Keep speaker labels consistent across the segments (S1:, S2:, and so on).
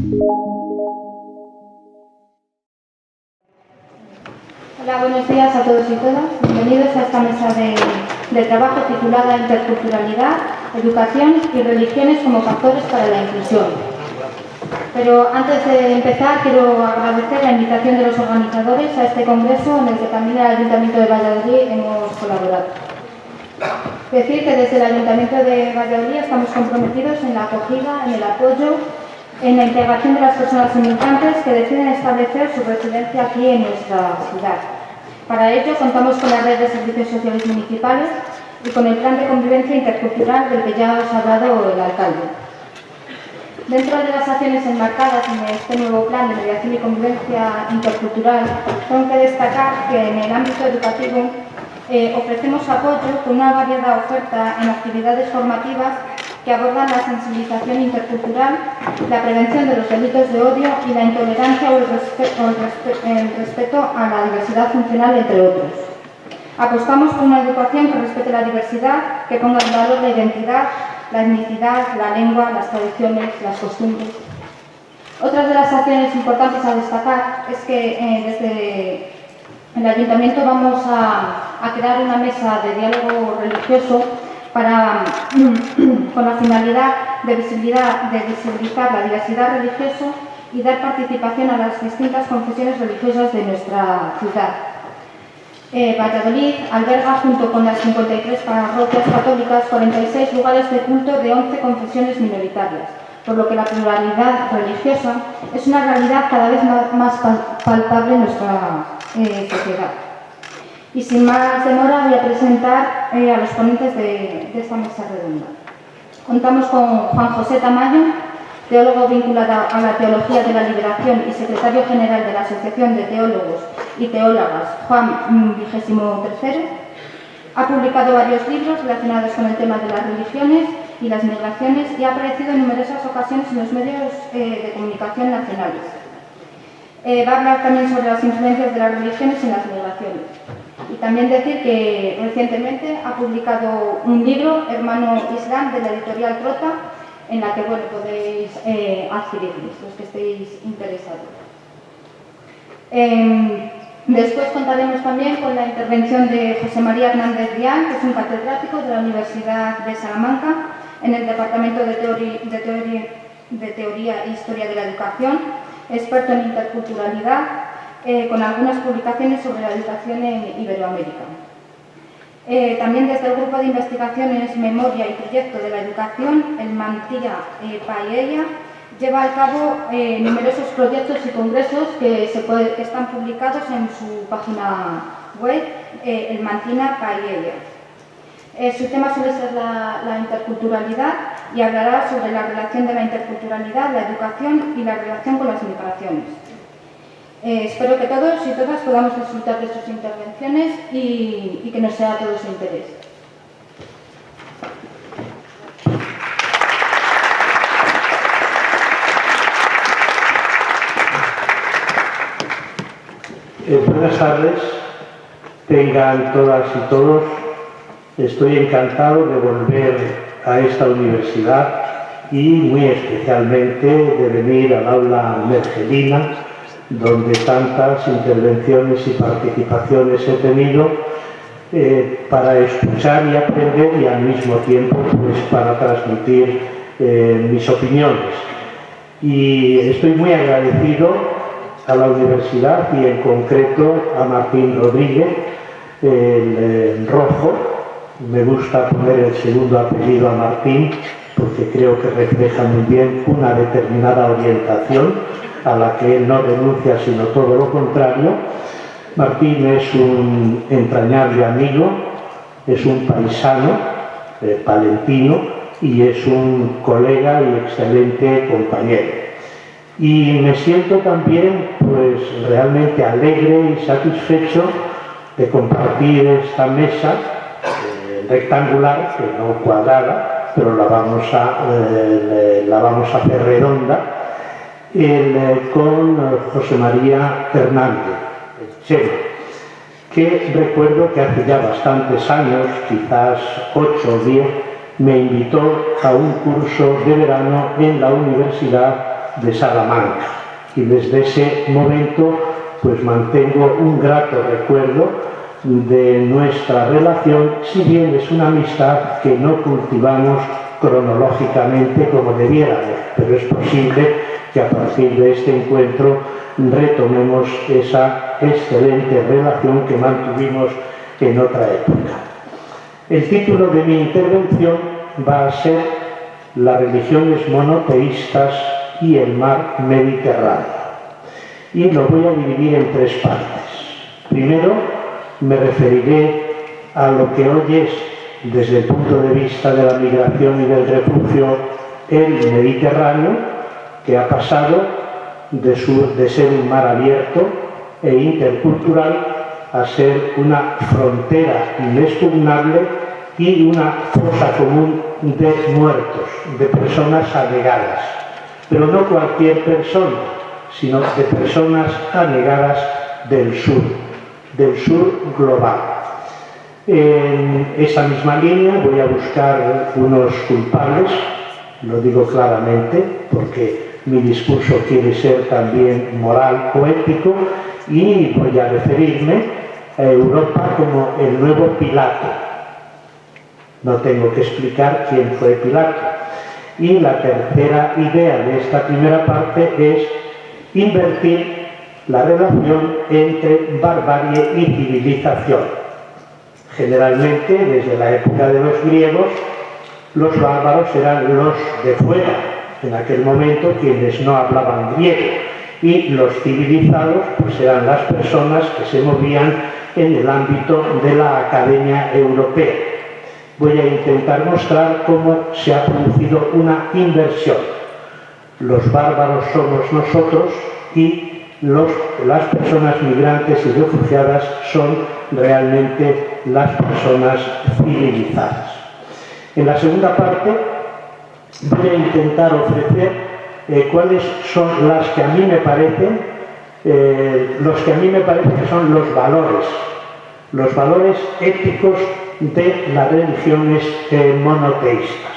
S1: Hola, buenos días a todos y todas. Bienvenidos a esta mesa de trabajo titulada Interculturalidad, Educación y Religiones como factores para la inclusión. Pero antes de empezar, quiero agradecer la invitación de los organizadores a este congreso en el que también el Ayuntamiento de Valladolid hemos colaborado. Decir que desde el Ayuntamiento de Valladolid estamos comprometidos en la acogida, en el apoyo, en la integración de las personas inmigrantes que deciden establecer su residencia aquí en nuestra ciudad. Para ello contamos con la red de servicios sociales municipales y con el plan de convivencia intercultural del que ya os ha hablado el alcalde. Dentro de las acciones enmarcadas en este nuevo plan de mediación y convivencia intercultural, tengo que destacar que en el ámbito educativo ofrecemos apoyo con una variada oferta en actividades formativas que abordan la sensibilización intercultural, la prevención de los delitos de odio y la intolerancia o el respeto a la diversidad funcional, entre otros. Apostamos por una educación que respete la diversidad, que ponga en valor la identidad, la etnicidad, la lengua, las tradiciones, las costumbres. Otras de las acciones importantes a destacar es que desde el Ayuntamiento vamos a crear una mesa de diálogo religioso con la finalidad de visibilizar la diversidad religiosa y dar participación a las distintas confesiones religiosas de nuestra ciudad. Valladolid alberga, junto con las 53 parroquias católicas, 46 lugares de culto de 11 confesiones minoritarias, por lo que la pluralidad religiosa es una realidad cada vez más palpable en nuestra sociedad. Y sin más demora voy a presentar a los ponentes de esta mesa redonda. Contamos con Juan José Tamayo, teólogo vinculado a la Teología de la Liberación y secretario general de la Asociación de Teólogos y Teólogas Juan XXIII. Ha publicado varios libros relacionados con el tema de las religiones y las migraciones y ha aparecido en numerosas ocasiones en los medios de comunicación nacionales. Va a hablar también sobre las influencias de las religiones en las migraciones. Y también decir que recientemente ha publicado un libro, Hermano Islam, de la editorial Trota, en la que podéis adquirirlo, los que estéis interesados. Después contaremos también con la intervención de José María Hernández Dial, que es un catedrático de la Universidad de Salamanca en el Departamento de Teoría e Historia de la Educación, experto en interculturalidad, con algunas publicaciones sobre la educación en Iberoamérica. También desde el Grupo de Investigaciones Memoria y Proyecto de la Educación, el Mantilla Paella, lleva a cabo numerosos proyectos y congresos que están publicados en su página web, el Mantilla Paella. Su tema suele ser la interculturalidad y hablará sobre la relación de la interculturalidad, la educación y la relación con las migraciones. Espero que todos y todas podamos disfrutar de sus intervenciones y que nos sea de todo su interés.
S2: Buenas tardes, tengan todas y todos. Estoy encantado de volver a esta universidad y muy especialmente de venir al aula Mergelina, donde tantas intervenciones y participaciones he tenido para escuchar y aprender y al mismo tiempo pues, para transmitir mis opiniones. Y estoy muy agradecido a la universidad y en concreto a Martín Rodríguez, el Rojo. Me gusta poner el segundo apellido a Martín porque creo que refleja muy bien una determinada orientación a la que él no renuncia, sino todo lo contrario. Martín es un entrañable amigo, es un paisano palentino y es un colega y excelente compañero. Y me siento también pues realmente alegre y satisfecho de compartir esta mesa rectangular, que no cuadrada, pero la vamos a hacer redonda, con José María Hernández, el Chema, que recuerdo que hace ya bastantes años, quizás 8 o 10, me invitó a un curso de verano en la universidad de Salamanca. Y desde ese momento pues mantengo un grato recuerdo de nuestra relación, si bien es una amistad que no cultivamos cronológicamente como debiéramos, pero es posible que a partir de este encuentro retomemos esa excelente relación que mantuvimos en otra época. El título de mi intervención va a ser Las religiones monoteístas y el mar Mediterráneo. Y lo voy a dividir en tres partes. Primero, me referiré a lo que hoy es, desde el punto de vista de la migración y del refugio, el Mediterráneo, que ha pasado de ser un mar abierto e intercultural a ser una frontera inexpugnable y una fosa común de muertos, de personas anegadas. Pero no cualquier persona, sino de personas anegadas del sur global. En esa misma línea voy a buscar unos culpables, lo digo claramente, porque mi discurso quiere ser también moral o ético, y voy a referirme a Europa como el nuevo Pilato. No tengo que explicar quién fue Pilato. Y la tercera idea de esta primera parte es invertir la relación entre barbarie y civilización. Generalmente, desde la época de los griegos, los bárbaros eran los de fuera, en aquel momento quienes no hablaban griego, y los civilizados pues eran las personas que se movían en el ámbito de la Academia Europea. Voy a intentar mostrar cómo se ha producido una inversión. Los bárbaros somos nosotros y las personas migrantes y refugiadas son realmente las personas civilizadas. En la segunda parte voy a intentar ofrecer cuáles son las que a mí me parecen, que son los valores éticos de las religiones monoteístas.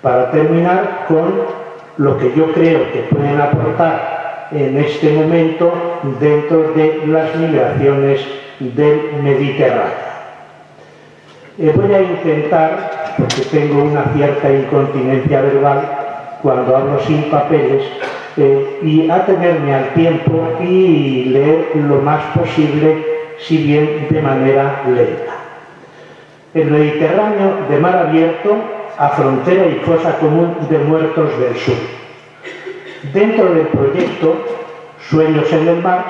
S2: Para terminar con lo que yo creo que pueden aportar en este momento dentro de las migraciones del Mediterráneo. Voy a intentar, porque tengo una cierta incontinencia verbal cuando hablo sin papeles, y atenerme al tiempo y leer lo más posible, si bien de manera lenta. El Mediterráneo de mar abierto a frontera y fosa común de muertos del sur. Dentro del proyecto Sueños en el mar,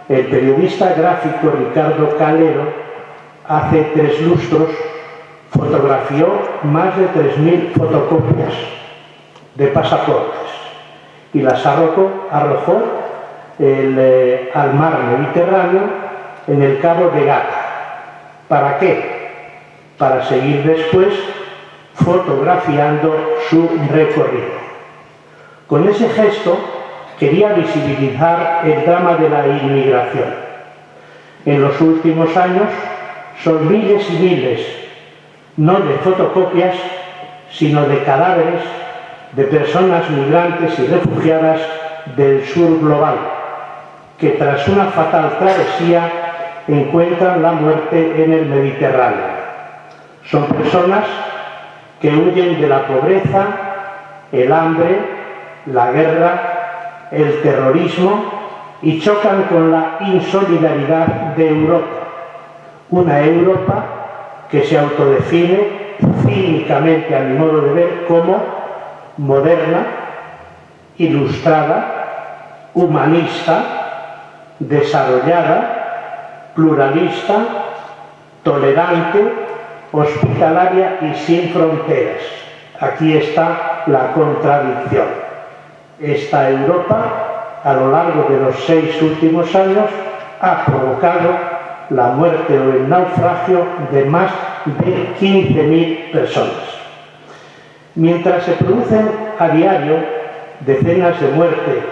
S2: el periodista gráfico Ricardo Calero hace 3 lustros fotografió más de 3.000 fotocopias de pasaportes y las arrojó al mar Mediterráneo en el Cabo de Gata. ¿Para qué? Para seguir después fotografiando su recorrido. Con ese gesto quería visibilizar el drama de la inmigración. En los últimos años son miles y miles, no de fotocopias, sino de cadáveres de personas migrantes y refugiadas del sur global, que tras una fatal travesía encuentran la muerte en el Mediterráneo. Son personas que huyen de la pobreza, el hambre, la guerra, el terrorismo y chocan con la insolidaridad de Europa. Una Europa que se autodefine cínicamente, a mi modo de ver, como moderna, ilustrada, humanista, desarrollada, pluralista, tolerante, hospitalaria y sin fronteras. Aquí está la contradicción. Esta Europa, a lo largo de los 6 últimos años, ha provocado la muerte o el naufragio de más de 15.000 personas. Mientras se producen a diario decenas de muertes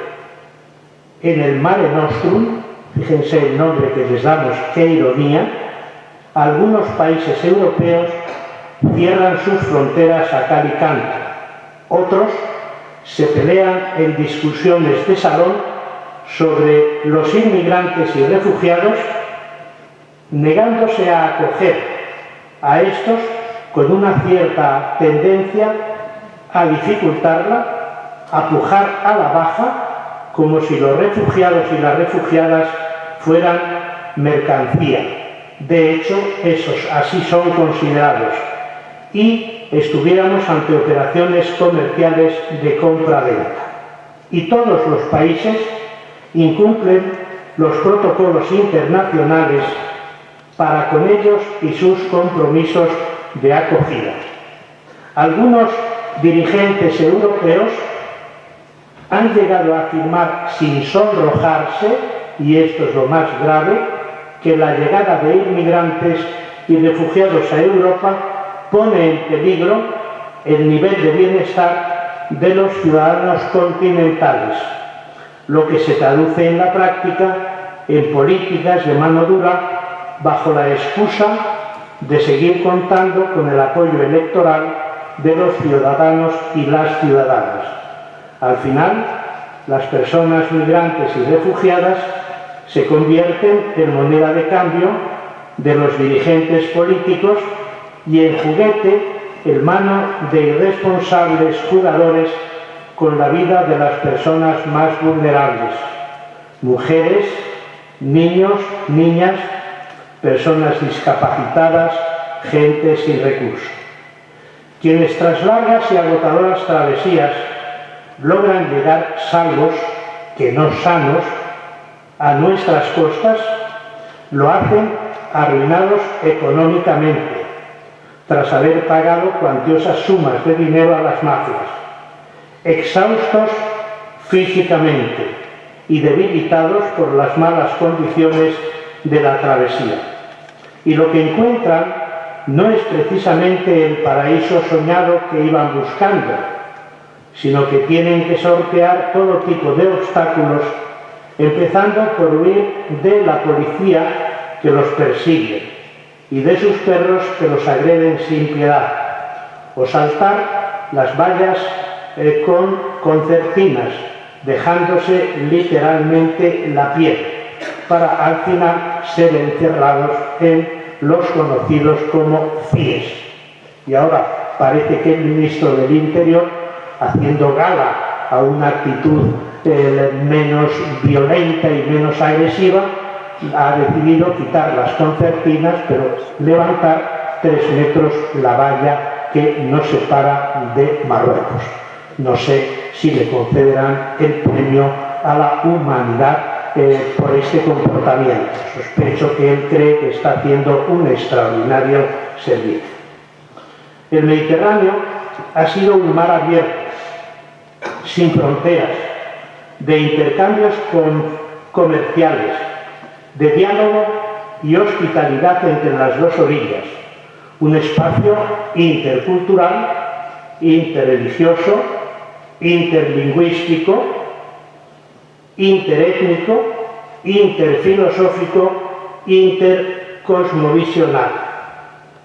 S2: en el Mare Nostrum, fíjense el nombre que les damos, qué ironía, algunos países europeos cierran sus fronteras a cal y canto. Otros se pelean en discusiones de salón sobre los inmigrantes y refugiados, negándose a acoger a estos con una cierta tendencia a dificultarla, a pujar a la baja, como si los refugiados y las refugiadas fueran mercancía. De hecho, esos así son considerados. Y estuviéramos ante operaciones comerciales de compra-venta. Y todos los países incumplen los protocolos internacionales para con ellos y sus compromisos de acogida. Algunos dirigentes europeos han llegado a afirmar sin sonrojarse, y esto es lo más grave, que la llegada de inmigrantes y refugiados a Europa pone en peligro el nivel de bienestar de los ciudadanos continentales, lo que se traduce en la práctica en políticas de mano dura bajo la excusa de seguir contando con el apoyo electoral de los ciudadanos y las ciudadanas. Al final, las personas migrantes y refugiadas se convierten en moneda de cambio de los dirigentes políticos y en juguete en mano de irresponsables jugadores con la vida de las personas más vulnerables: mujeres, niños, niñas, personas discapacitadas, gente sin recursos. Quienes tras largas y agotadoras travesías logran llegar salvos, que no sanos, a nuestras costas, lo hacen arruinados económicamente, tras haber pagado cuantiosas sumas de dinero a las mafias, exhaustos físicamente y debilitados por las malas condiciones de la travesía. Y lo que encuentran no es precisamente el paraíso soñado que iban buscando, sino que tienen que sortear todo tipo de obstáculos, empezando por huir de la policía que los persigue y de sus perros que los agreden sin piedad, o saltar las vallas con concertinas, dejándose literalmente la piel, para al final ser encerrados en los conocidos como CIES. Y ahora parece que el ministro del Interior, haciendo gala a una actitud menos violenta y menos agresiva, ha decidido quitar las concertinas, pero levantar 3 metros la valla que nos separa de Marruecos. No sé si le concederán el premio a la humanidad por este comportamiento. Sospecho que él cree que está haciendo un extraordinario servicio. El Mediterráneo ha sido un mar abierto, sin fronteras, de intercambios comerciales, de diálogo y hospitalidad entre las dos orillas, un espacio intercultural, interreligioso, interlingüístico, interétnico, interfilosófico, intercosmovisional,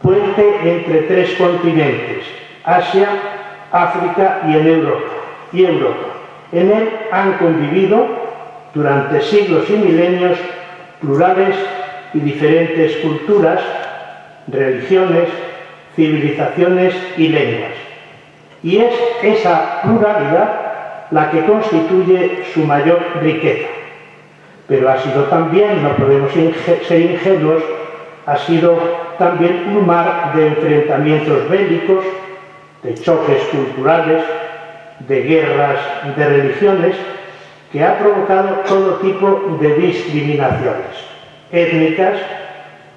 S2: puente entre 3 continentes, Asia, África y Europa. En él han convivido durante siglos y milenios plurales y diferentes culturas, religiones, civilizaciones y lenguas. Y es esa pluralidad la que constituye su mayor riqueza. Pero ha sido también, no podemos ser ingenuos, ha sido también un mar de enfrentamientos bélicos, de choques culturales, de guerras de religiones, que ha provocado todo tipo de discriminaciones étnicas,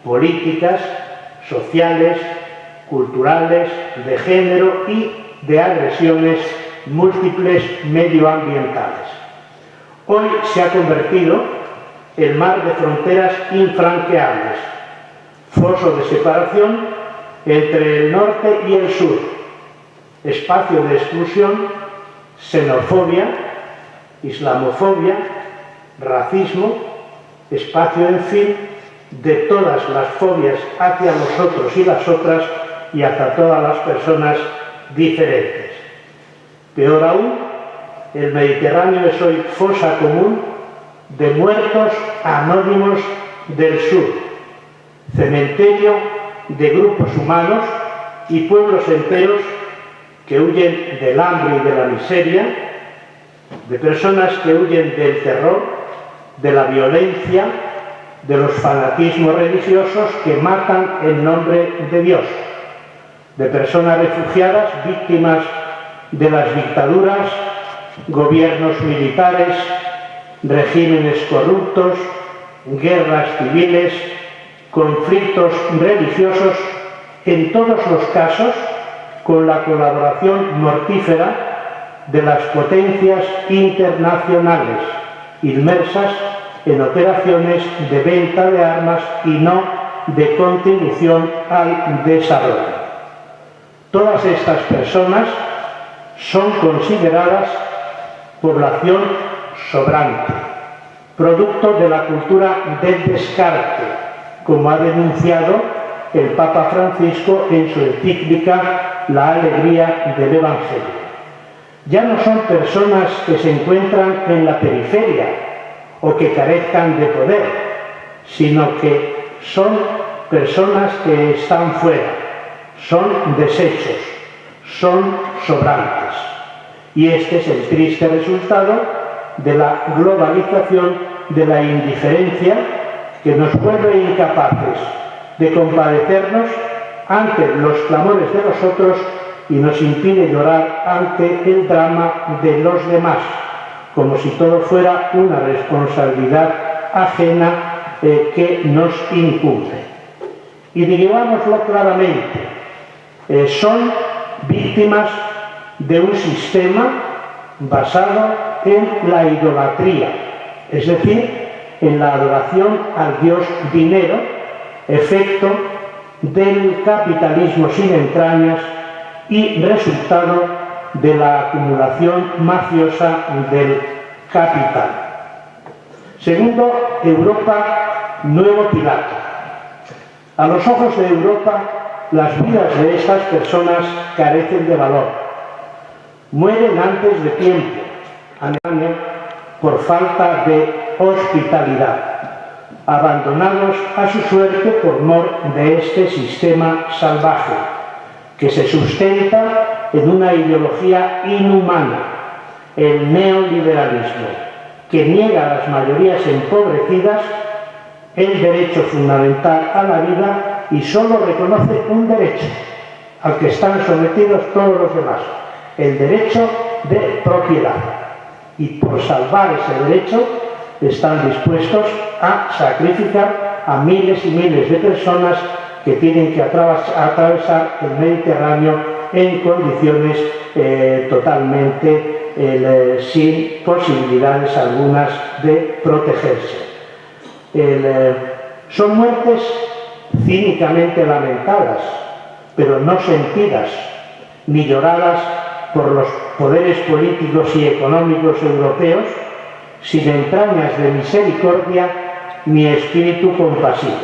S2: políticas, sociales, culturales, de género y de agresiones múltiples medioambientales. Hoy se ha convertido en mar de fronteras infranqueables, foso de separación entre el norte y el sur, espacio de exclusión, xenofobia, islamofobia, racismo, espacio, en fin, de todas las fobias hacia los otros y las otras y hacia todas las personas diferentes. Peor aún, el Mediterráneo es hoy fosa común de muertos anónimos del sur, cementerio de grupos humanos y pueblos enteros que huyen del hambre y de la miseria, de personas que huyen del terror, de la violencia, de los fanatismos religiosos que matan en nombre de Dios, de personas refugiadas víctimas de las dictaduras, gobiernos militares, regímenes corruptos, guerras civiles, conflictos religiosos, en todos los casos con la colaboración mortífera de las potencias internacionales inmersas en operaciones de venta de armas y no de contribución al desarrollo. Todas estas personas son consideradas población sobrante, producto de la cultura del descarte, como ha denunciado el Papa Francisco en su encíclica La alegría del Evangelio. Ya no son personas que se encuentran en la periferia o que carezcan de poder, sino que son personas que están fuera, son desechos, son sobrantes. Y este es el triste resultado de la globalización, de la indiferencia que nos vuelve incapaces de compadecernos ante los clamores de los otros y nos impide llorar ante el drama de los demás, como si todo fuera una responsabilidad ajena que nos incumbe. Y digámoslo claramente, son víctimas de un sistema basado en la idolatría, es decir, en la adoración al dios dinero, efecto del capitalismo sin entrañas y resultado de la acumulación mafiosa del capital. Segundo, Europa, nuevo Pilato. A los ojos de Europa, las vidas de estas personas carecen de valor. Mueren antes de tiempo, por falta de hospitalidad, abandonados a su suerte por mor de este sistema salvaje, que se sustenta en una ideología inhumana, el neoliberalismo, que niega a las mayorías empobrecidas el derecho fundamental a la vida y solo reconoce un derecho al que están sometidos todos los demás, el derecho de propiedad. Y por salvar ese derecho están dispuestos a sacrificar a miles y miles de personas que tienen que atravesar el Mediterráneo en condiciones totalmente sin posibilidades algunas de protegerse. Son muertes cínicamente lamentadas, pero no sentidas ni lloradas por los poderes políticos y económicos europeos, sin entrañas de misericordia ni espíritu compasivo.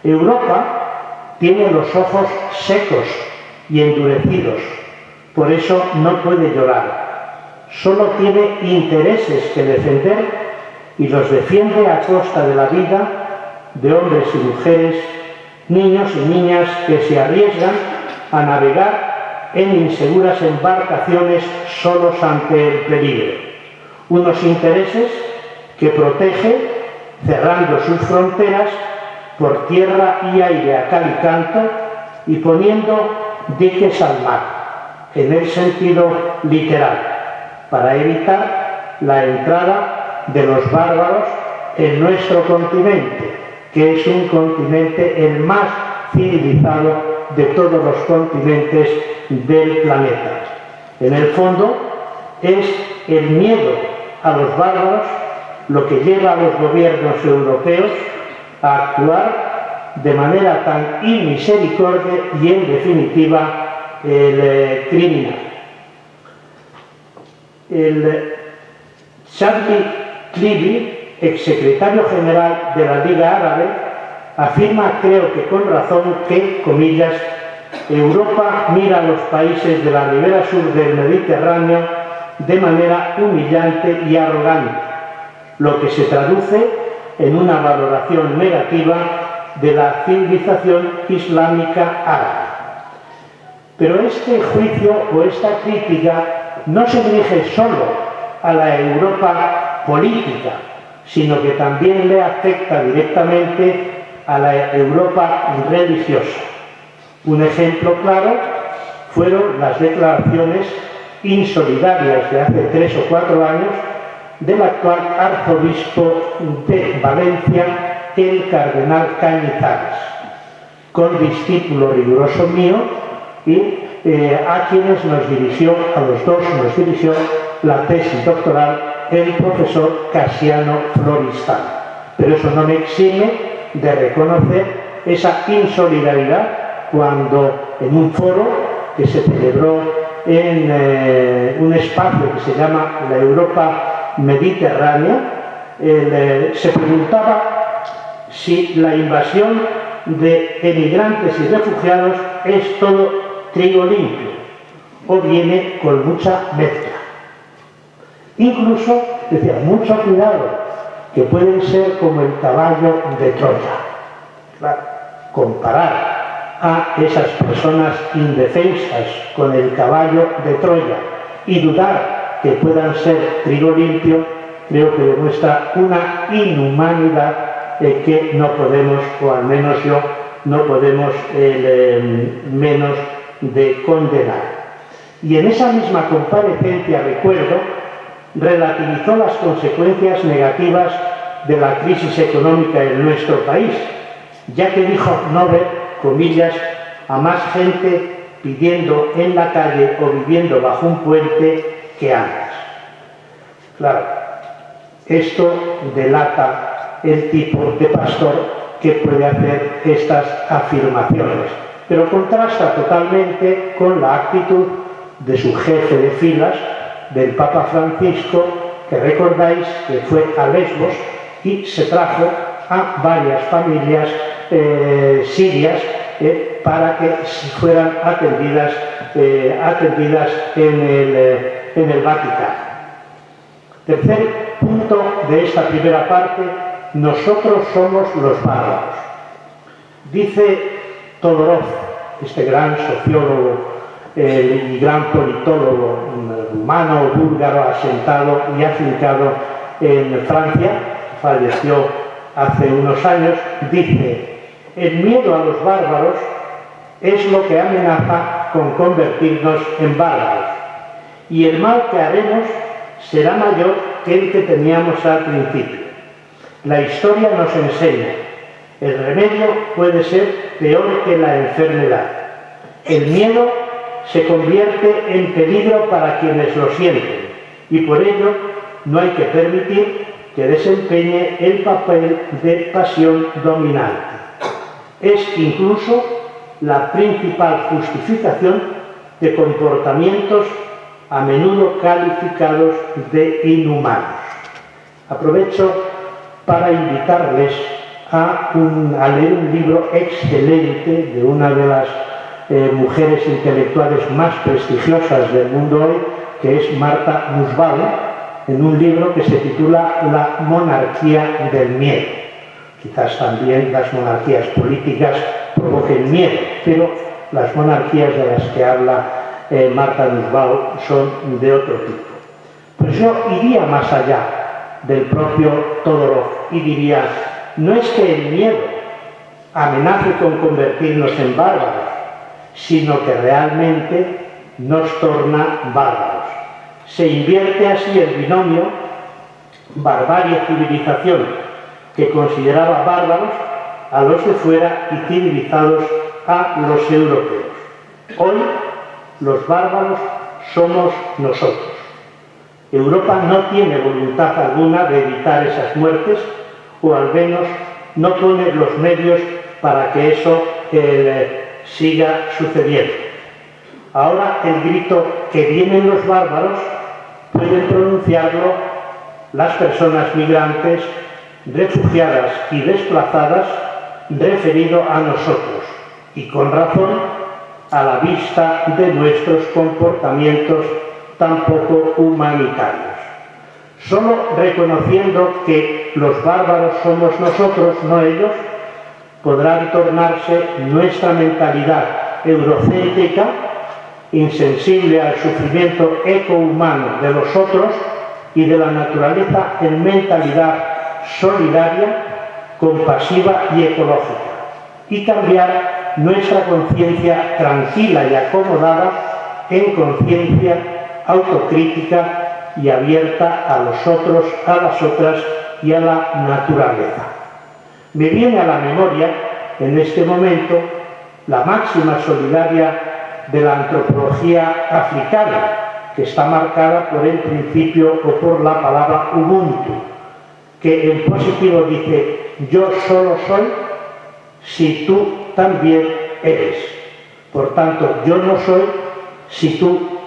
S2: Europa tiene los ojos secos y endurecidos, por eso no puede llorar. Solo tiene intereses que defender y los defiende a costa de la vida de hombres y mujeres, niños y niñas que se arriesgan a navegar en inseguras embarcaciones solos ante el peligro. Unos intereses que protege cerrando sus fronteras por tierra y aire a cal y canto y poniendo diques al mar, en el sentido literal, para evitar la entrada de los bárbaros en nuestro continente, que es un continente el más civilizado de todos los continentes del planeta. En el fondo, es el miedo a los bárbaros lo que lleva a los gobiernos europeos a actuar de manera tan inmisericordia y, en definitiva, criminal. El Shadli Clivi, exsecretario general de la Liga Árabe, afirma, creo que con razón, que, comillas, Europa mira a los países de la ribera sur del Mediterráneo de manera humillante y arrogante, lo que se traduce en una valoración negativa de la civilización islámica árabe. Pero este juicio o esta crítica no se dirige solo a la Europa política, sino que también le afecta directamente a la Europa religiosa. Un ejemplo claro fueron las declaraciones insolidarias de hace 3 o 4 años del actual arzobispo de Valencia, el cardenal Cañizares, condiscípulo riguroso mío, y a quienes a los dos nos dirigió la tesis doctoral el profesor Casiano Floristal. Pero eso no me exime de reconocer esa insolidaridad cuando en un foro que se celebró en un espacio que se llama la Europa Mediterránea, se preguntaba si la invasión de emigrantes y refugiados es todo trigo limpio o viene con mucha mezcla. Incluso decía, mucho cuidado, que pueden ser como el caballo de Troya. Claro, comparar a esas personas indefensas con el caballo de Troya y dudar que puedan ser trigo limpio, creo que demuestra una inhumanidad que no podemos, o al menos yo, no podemos menos de condenar. Y en esa misma comparecencia, recuerdo, relativizó las consecuencias negativas de la crisis económica en nuestro país, ya que dijo no ver, comillas, a más gente pidiendo en la calle o viviendo bajo un puente que antes. Claro, esto delata el tipo de pastor que puede hacer estas afirmaciones, pero contrasta totalmente con la actitud de su jefe de filas, del Papa Francisco, que recordáis que fue a Lesbos y se trajo a varias familias sirias para que fueran atendidas en el Vaticano. Tercer punto de esta primera parte: nosotros somos los bárbaros. Dice Todorov, este gran sociólogo y gran politólogo rumano, búlgaro, asentado y afincado en Francia, falleció hace unos años, dice: el miedo a los bárbaros es lo que amenaza con convertirnos en bárbaros, y el mal que haremos será mayor que el que teníamos al principio. La historia nos enseña, el remedio puede ser peor que la enfermedad. El miedo se convierte en peligro para quienes lo sienten, y por ello no hay que permitir que desempeñe el papel de pasión dominante. Es incluso la principal justificación de comportamientos a menudo calificados de inhumanos. Aprovecho para invitarles a leer un libro excelente de una de las mujeres intelectuales más prestigiosas del mundo hoy, que es Marta Nussbaum, en un libro que se titula La monarquía del miedo. Quizás también las monarquías políticas provoquen miedo, pero las monarquías de las que habla Marta Nussbaum son de otro tipo. Pues yo iría más allá del propio Todorov y diría, no es que el miedo amenace con convertirnos en bárbaros, sino que realmente nos torna bárbaros. Se invierte así el binomio barbarie-civilización, que consideraba bárbaros a los de fuera y civilizados a los europeos. Hoy los bárbaros somos nosotros. Europa no tiene voluntad alguna de evitar esas muertes, o al menos no pone los medios para que eso siga sucediendo. Ahora el grito que vienen los bárbaros pueden pronunciarlo las personas migrantes, refugiadas y desplazadas, referido a nosotros, y con razón, a la vista de nuestros comportamientos tampoco humanitarios. Solo reconociendo que los bárbaros somos nosotros, no ellos, podrá tornarse nuestra mentalidad eurocéntrica, insensible al sufrimiento ecohumano de los otros y de la naturaleza, en mentalidad solidaria, compasiva y ecológica, y cambiar nuestra conciencia tranquila y acomodada en conciencia autocrítica y abierta a los otros, a las otras y a la naturaleza. Me viene a la memoria en este momento la máxima solidaria de la antropología africana, que está marcada por el principio o por la palabra Ubuntu, que en positivo dice: yo solo soy si tú también eres. Por tanto, yo no soy si tú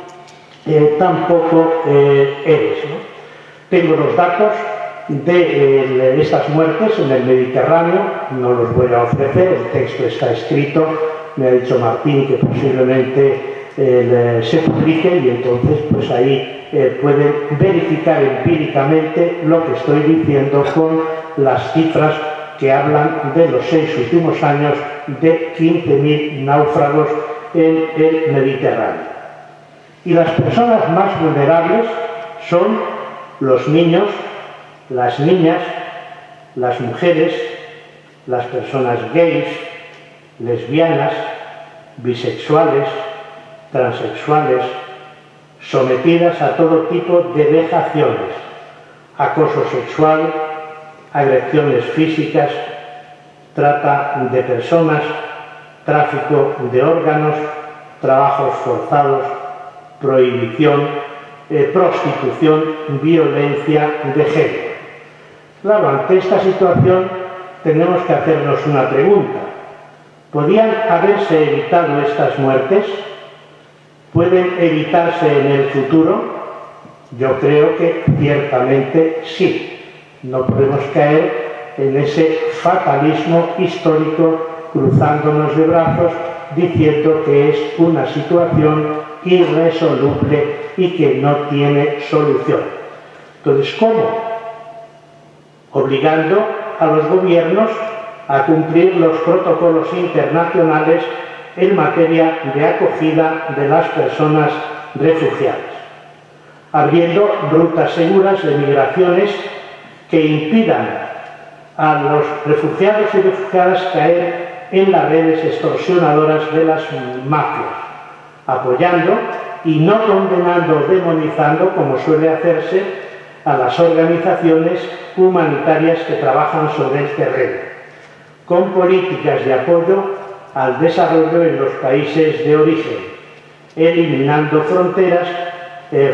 S2: tampoco eres, ¿no? Tengo los datos de estas muertes en el Mediterráneo, no los voy a ofrecer, el texto está escrito, me ha dicho Martín que posiblemente se publique, y entonces pues ahí pueden verificar empíricamente lo que estoy diciendo con las cifras que hablan de los 6 últimos años de 15.000 náufragos en el Mediterráneo. Y las personas más vulnerables son los niños, las niñas, las mujeres, las personas gays, lesbianas, bisexuales, transexuales, sometidas a todo tipo de vejaciones, acoso sexual, agresiones físicas, trata de personas, tráfico de órganos, trabajos forzados, prohibición, prostitución, violencia de género. Claro, ante esta situación tenemos que hacernos una pregunta. ¿Podían haberse evitado estas muertes? ¿Pueden evitarse en el futuro? Yo creo que ciertamente sí. No podemos caer en ese fatalismo histórico cruzándonos de brazos diciendo que es una situación irresoluble y que no tiene solución. Entonces, ¿cómo? Obligando a los gobiernos a cumplir los protocolos internacionales en materia de acogida de las personas refugiadas, abriendo rutas seguras de migraciones que impidan a los refugiados y refugiadas caer en las redes extorsionadoras de las mafias, apoyando y no condenando o demonizando, como suele hacerse, a las organizaciones humanitarias que trabajan sobre el terreno, con políticas de apoyo al desarrollo en los países de origen, eliminando fronteras,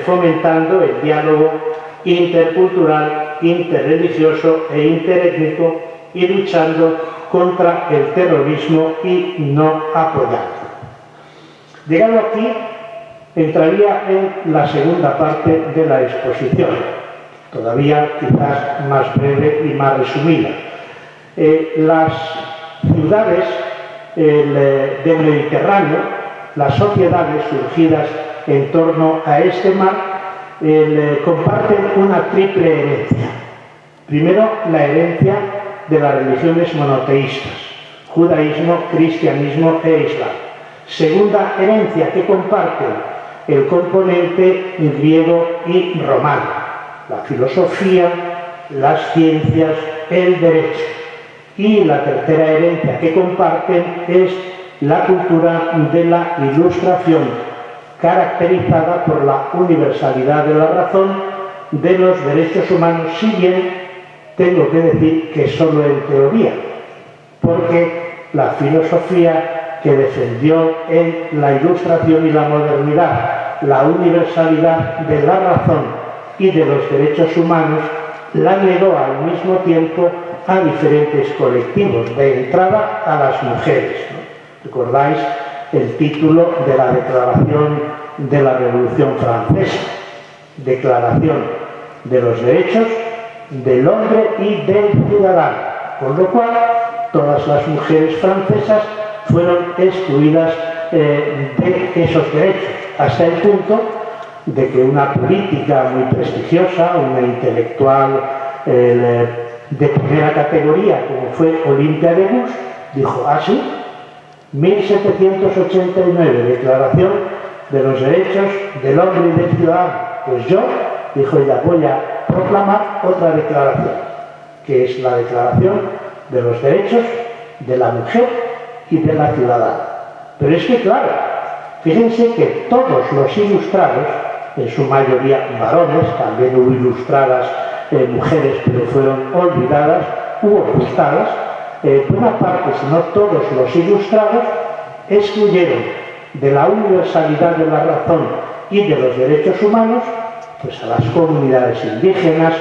S2: fomentando el diálogo intercultural, interreligioso e interétnico, y luchando contra el terrorismo y no apoyando. Llegado aquí, entraría en la segunda parte de la exposición, todavía quizás más breve y más resumida. Las ciudades del Mediterráneo, las sociedades surgidas en torno a este mar, comparten una triple herencia. Primero, la herencia de las religiones monoteístas, judaísmo, cristianismo e islam. Segunda herencia que comparten el componente griego y romano, la filosofía, las ciencias, el derecho. Y la tercera herencia que comparten es la cultura de la Ilustración, caracterizada por la universalidad de la razón, de los derechos humanos, si bien tengo que decir que solo en teoría, porque la filosofía que defendió en la Ilustración y la modernidad la universalidad de la razón y de los derechos humanos, la negó al mismo tiempo a diferentes colectivos, de entrada a las mujeres, ¿no? ¿Recordáis el título de la Declaración de la Revolución Francesa? Declaración de los Derechos del Hombre y del Ciudadano, con lo cual todas las mujeres francesas fueron excluidas de esos derechos, hasta el punto de que una política muy prestigiosa, una intelectual de primera categoría, como fue Olimpia de Guz, dijo, ah, sí, 1789, Declaración de los Derechos del Hombre y del Ciudadano. Pues yo, dijo ella, voy a proclamar otra declaración, que es la Declaración de los Derechos de la Mujer y de la Ciudadana. Pero es que, claro, fíjense que todos los ilustrados, en su mayoría varones, también hubo ilustradas mujeres, pero fueron olvidadas, hubo ocultadas, buena parte, si no todos los ilustrados, excluyeron de la universalidad de la razón y de los derechos humanos, pues a las comunidades indígenas,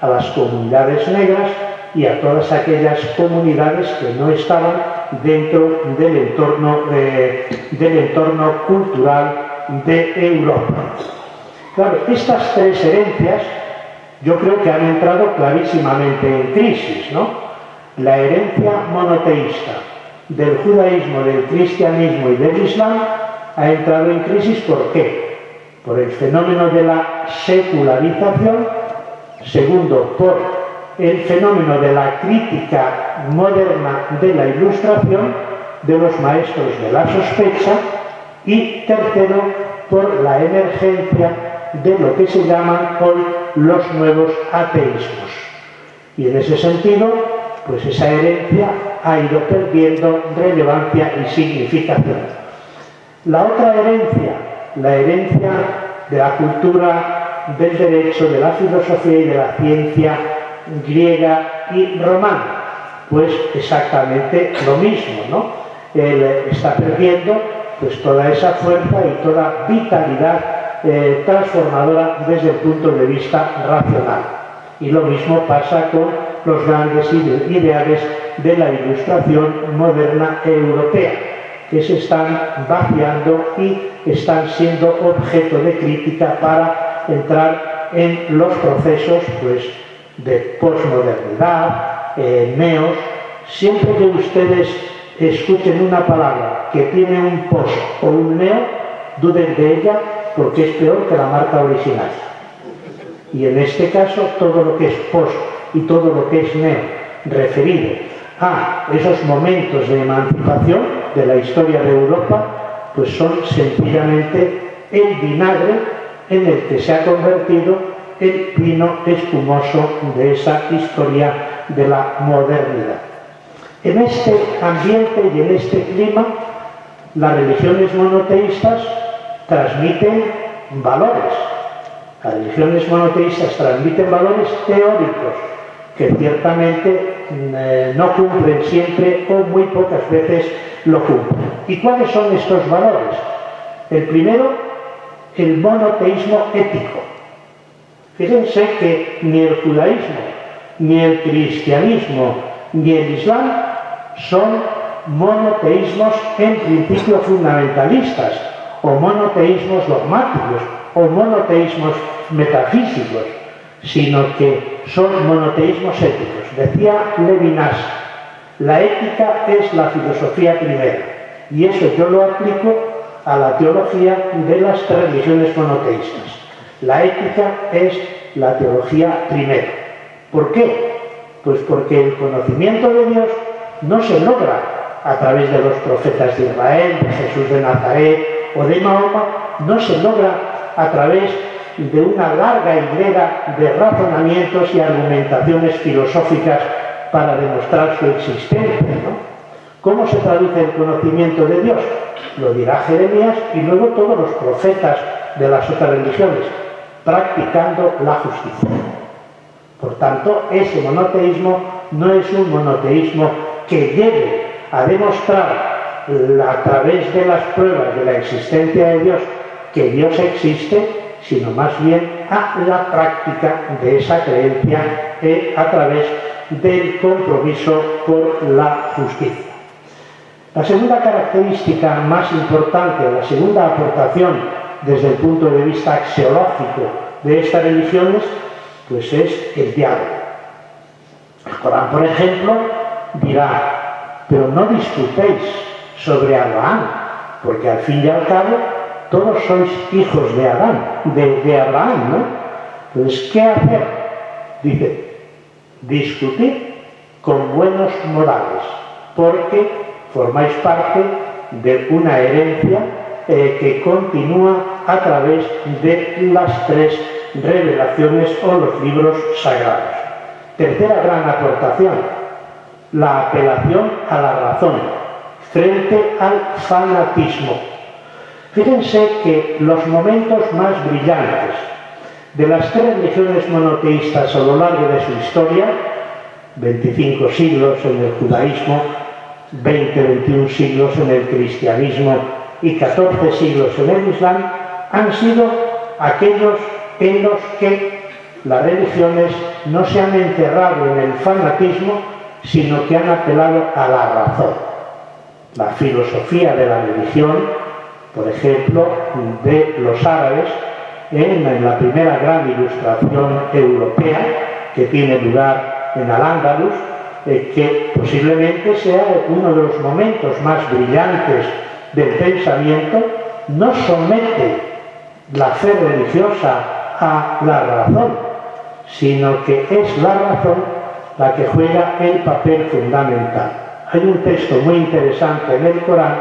S2: a las comunidades negras y a todas aquellas comunidades que no estaban dentro del entorno cultural de Europa. Claro, estas tres herencias yo creo que han entrado clarísimamente en crisis, ¿no? La herencia monoteísta del judaísmo, del cristianismo y del islam ha entrado en crisis. ¿Por qué? Por el fenómeno de la secularización. Segundo, por el fenómeno de la crítica moderna de la Ilustración, de los maestros de la sospecha. Y tercero, por la emergencia de lo que se llaman hoy los nuevos ateísmos. Y en ese sentido, pues esa herencia ha ido perdiendo relevancia y significación. La otra herencia, la herencia de la cultura del derecho, de la filosofía y de la ciencia griega y romana, pues exactamente lo mismo, ¿no? Él está perdiendo pues toda esa fuerza y toda vitalidad transformadora desde el punto de vista racional. Y lo mismo pasa con los grandes ideales de la Ilustración moderna europea, que se están vaciando y están siendo objeto de crítica para entrar en los procesos pues, de posmodernidad, neos. Siempre que ustedes escuchen una palabra que tiene un post o un neo, duden de ella, porque es peor que la marca original. Y en este caso, todo lo que es post y todo lo que es neo, referido a esos momentos de emancipación de la historia de Europa, pues son sencillamente el vinagre en el que se ha convertido el vino espumoso de esa historia de la modernidad. En este ambiente y en este clima, las religiones monoteístas transmiten valores. Las religiones monoteístas transmiten valores teóricos que ciertamente no cumplen siempre o muy pocas veces lo cumplen. ¿Y cuáles son estos valores? El primero, el monoteísmo ético. Fíjense que ni el judaísmo, ni el cristianismo, ni el islam son monoteísmos en principio fundamentalistas, o monoteísmos dogmáticos, o monoteísmos metafísicos, sino que son monoteísmos éticos. Decía Levinas, la ética es la filosofía primera, y eso yo lo aplico a la teología de las religiones monoteístas. La ética es la teología primera. ¿Por qué? Pues porque el conocimiento de Dios no se logra a través de los profetas de Israel, de Jesús de Nazaret o de Mahoma, no se logra a través de una larga hilera de razonamientos y argumentaciones filosóficas para demostrar su existencia, ¿no? ¿Cómo se traduce el conocimiento de Dios? Lo dirá Jeremías y luego todos los profetas de las otras religiones, practicando la justicia. Por tanto, ese monoteísmo no es un monoteísmo que llegue a demostrar a través de las pruebas de la existencia de Dios que Dios existe, sino más bien a la práctica de esa creencia a través del compromiso por la justicia. La segunda característica más importante, la segunda aportación desde el punto de vista axiológico de estas religiones, pues es el diálogo. El Corán, por ejemplo, dirá, pero no discutéis sobre Abraham, porque al fin y al cabo todos sois hijos de Adán, de Abraham, ¿no? Entonces, ¿qué hacer? Dice, discutir con buenos modales, porque formáis parte de una herencia que continúa a través de las tres revelaciones o los libros sagrados. Tercera gran aportación, la apelación a la razón frente al fanatismo. Fíjense que los momentos más brillantes de las tres religiones monoteístas a lo largo de su historia, 25 siglos en el judaísmo, 20-21 siglos en el cristianismo y 14 siglos en el islam, han sido aquellos en los que las religiones no se han encerrado en el fanatismo, sino que han apelado a la razón. La filosofía de la religión, por ejemplo, de los árabes, en la primera gran ilustración europea que tiene lugar en Al-Ándalus, que posiblemente sea uno de los momentos más brillantes del pensamiento, no somete la fe religiosa a la razón, sino que es la razón la que juega el papel fundamental. Hay un texto muy interesante en el Corán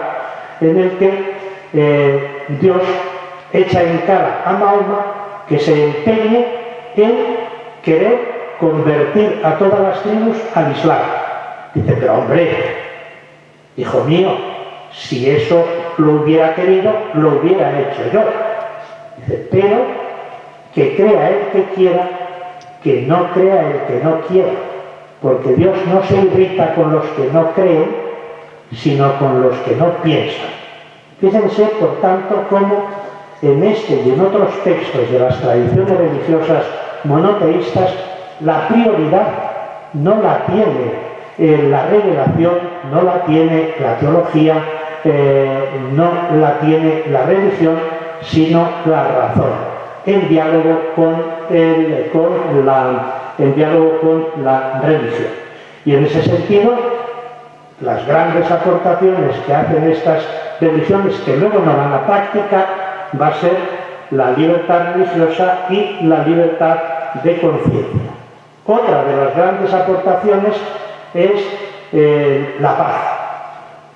S2: en el que Dios echa en cara a Mahoma que se empeñe en querer convertir a todas las tribus al Islam. Dice, pero hombre, hijo mío, si eso lo hubiera querido, lo hubiera hecho yo. Dice, pero que crea el que quiera, que no crea el que no quiera, porque Dios no se irrita con los que no creen, sino con los que no piensan. Fíjense, por tanto, cómo en este y en otros textos de las tradiciones religiosas monoteístas, la prioridad no la tiene la revelación, no la tiene la teología, no la tiene la religión, sino la razón, en diálogo con la religión. Y en ese sentido, las grandes aportaciones que hacen estas religiones, que luego no van a práctica, va a ser la libertad religiosa y la libertad de conciencia. Otra de las grandes aportaciones es la paz.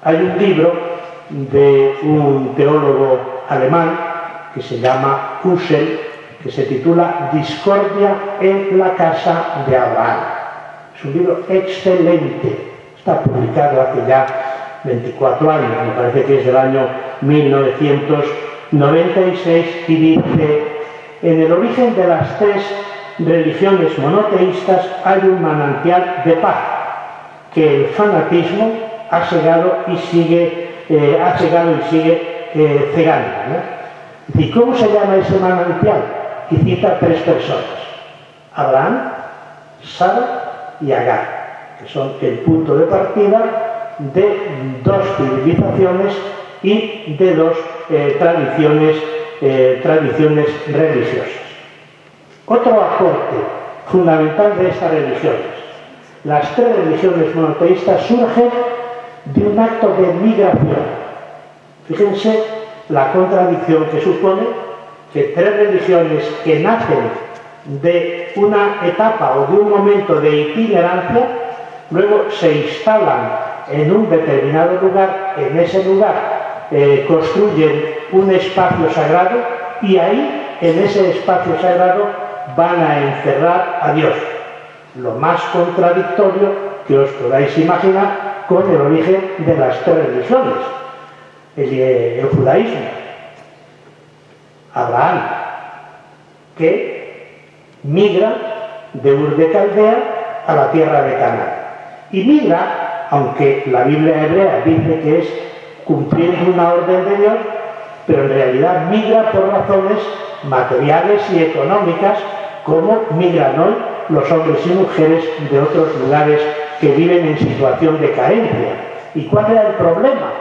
S2: Hay un libro de un teólogo alemán que se llama Husserl, que se titula Discordia en la casa de Abraham. Es un libro excelente, está publicado hace ya 24 años, me parece que es del año 1996, y dice: en el origen de las tres religiones monoteístas hay un manantial de paz que el fanatismo ha cegado y sigue cegando, ¿no? ¿Y cómo se llama ese manantial? Y cita tres personas: Abraham, Sara y Agar, que son el punto de partida de dos civilizaciones y de dos tradiciones religiosas. Otro aporte fundamental de estas religiones: las tres religiones monoteístas surgen de un acto de migración. Fíjense la contradicción que supone que tres religiones que nacen de una etapa o de un momento de itinerancia, luego se instalan en un determinado lugar, en ese lugar construyen un espacio sagrado y ahí, en ese espacio sagrado, van a encerrar a Dios. Lo más contradictorio que os podáis imaginar con el origen de las tres religiones. El judaísmo, Abraham, que migra de Ur de Caldea a la tierra de Canaán. Y migra, aunque la Biblia hebrea dice que es cumpliendo una orden de Dios, pero en realidad migra por razones materiales y económicas, como migran hoy los hombres y mujeres de otros lugares que viven en situación de carencia. ¿Y cuál era el problema?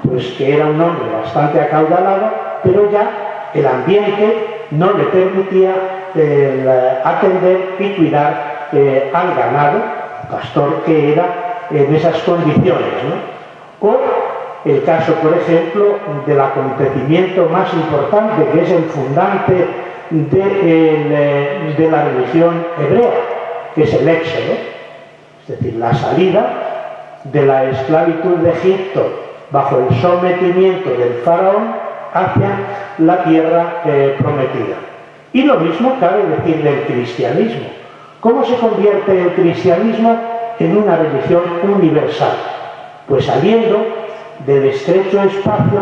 S2: Pues que era un hombre bastante acaudalado, pero ya el ambiente no le permitía atender y cuidar al ganado, pastor que era en esas condiciones, ¿no? O el caso, por ejemplo, del acontecimiento más importante, que es el fundante de la religión hebrea, que es el Éxodo, es decir, la salida de la esclavitud de Egipto bajo el sometimiento del faraón hacia la tierra prometida. Y lo mismo cabe decir del cristianismo. ¿Cómo se convierte el cristianismo en una religión universal? Pues saliendo del estrecho espacio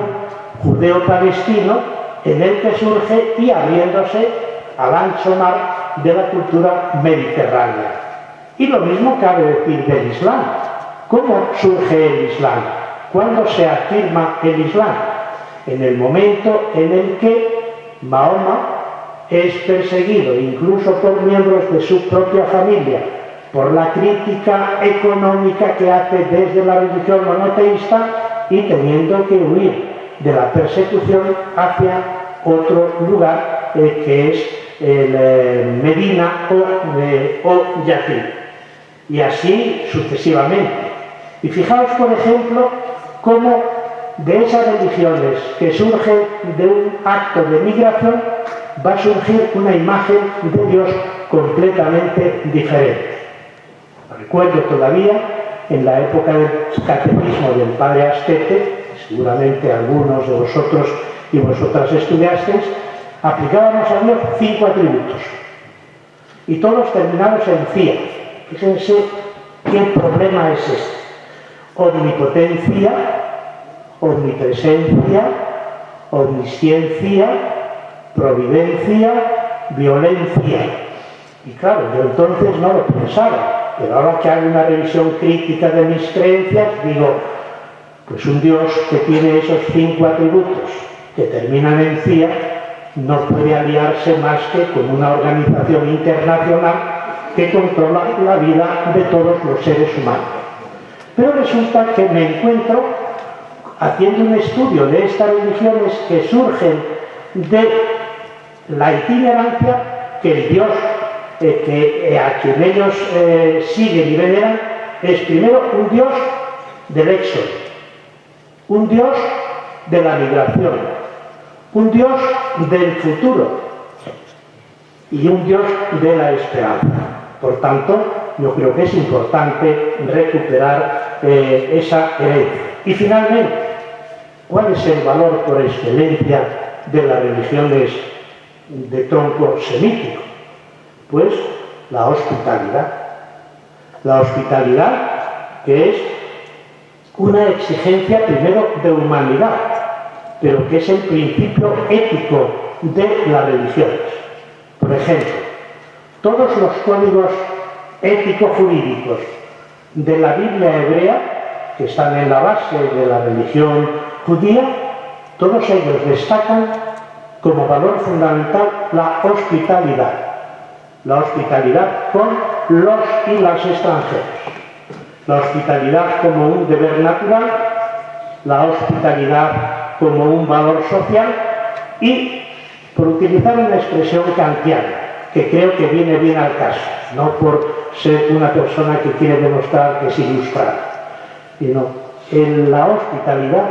S2: judeo-palestino en el que surge y abriéndose al ancho mar de la cultura mediterránea. Y lo mismo cabe decir del Islam. ¿Cómo surge el Islam? ¿Cuándo se afirma el Islam? En el momento en el que Mahoma es perseguido, incluso por miembros de su propia familia, por la crítica económica que hace desde la religión monoteísta y teniendo que huir de la persecución hacia otro lugar que es Medina o Yathrib. Y así sucesivamente. Y fijaos, por ejemplo, cómo de esas religiones que surgen de un acto de migración va a surgir una imagen de Dios completamente diferente. Recuerdo todavía en la época del catecismo del padre Astete, seguramente algunos de vosotros y vosotras estudiasteis, aplicábamos a Dios 5 atributos y todos terminados en cía. Fíjense qué problema es este: omnipotencia, omnipresencia, omnisciencia, providencia, violencia. Y claro, yo entonces no lo pensaba, pero ahora que hago una revisión crítica de mis creencias, digo, pues un Dios que tiene esos 5 atributos que terminan en cía no puede aliarse más que con una organización internacional que controla la vida de todos los seres humanos. Pero resulta que me encuentro haciendo un estudio de estas religiones que surgen de la itinerancia, que el Dios a quien ellos siguen y veneran es primero un Dios del éxodo, un Dios de la migración, un Dios del futuro y un Dios de la esperanza. Por tanto, yo creo que es importante recuperar esa herencia. Y finalmente, ¿cuál es el valor por excelencia de las religiones de tronco semítico? Pues la hospitalidad. La hospitalidad, que es una exigencia primero de humanidad, pero que es el principio ético de las religiones. Por ejemplo, todos los códigos ético-jurídicos de la Biblia hebrea, que están en la base de la religión judía, todos ellos destacan como valor fundamental la hospitalidad. La hospitalidad con los y las extranjeros. La hospitalidad como un deber natural, la hospitalidad como un valor social y, por utilizar una expresión kantiana, que creo que viene bien al caso, no por ser una persona que quiere demostrar que es ilustrada, sino la hospitalidad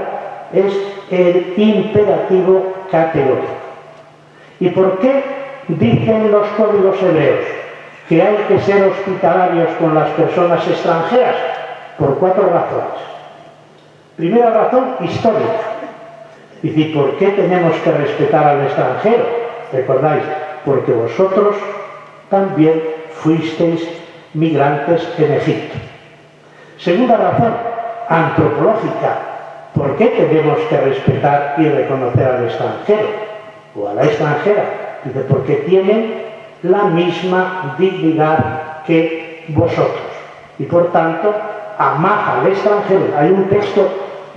S2: es el imperativo categórico. ¿Y por qué dicen los códigos hebreos que hay que ser hospitalarios con las personas extranjeras? Por 4 razones. Primera razón, histórica. Es decir, ¿por qué tenemos que respetar al extranjero? ¿Recordáis? Porque vosotros también fuisteis migrantes en Egipto. Segunda razón, antropológica. ¿Por qué tenemos que respetar y reconocer al extranjero o a la extranjera? Dice, porque tienen la misma dignidad que vosotros. Y por tanto, amad al extranjero. Hay un texto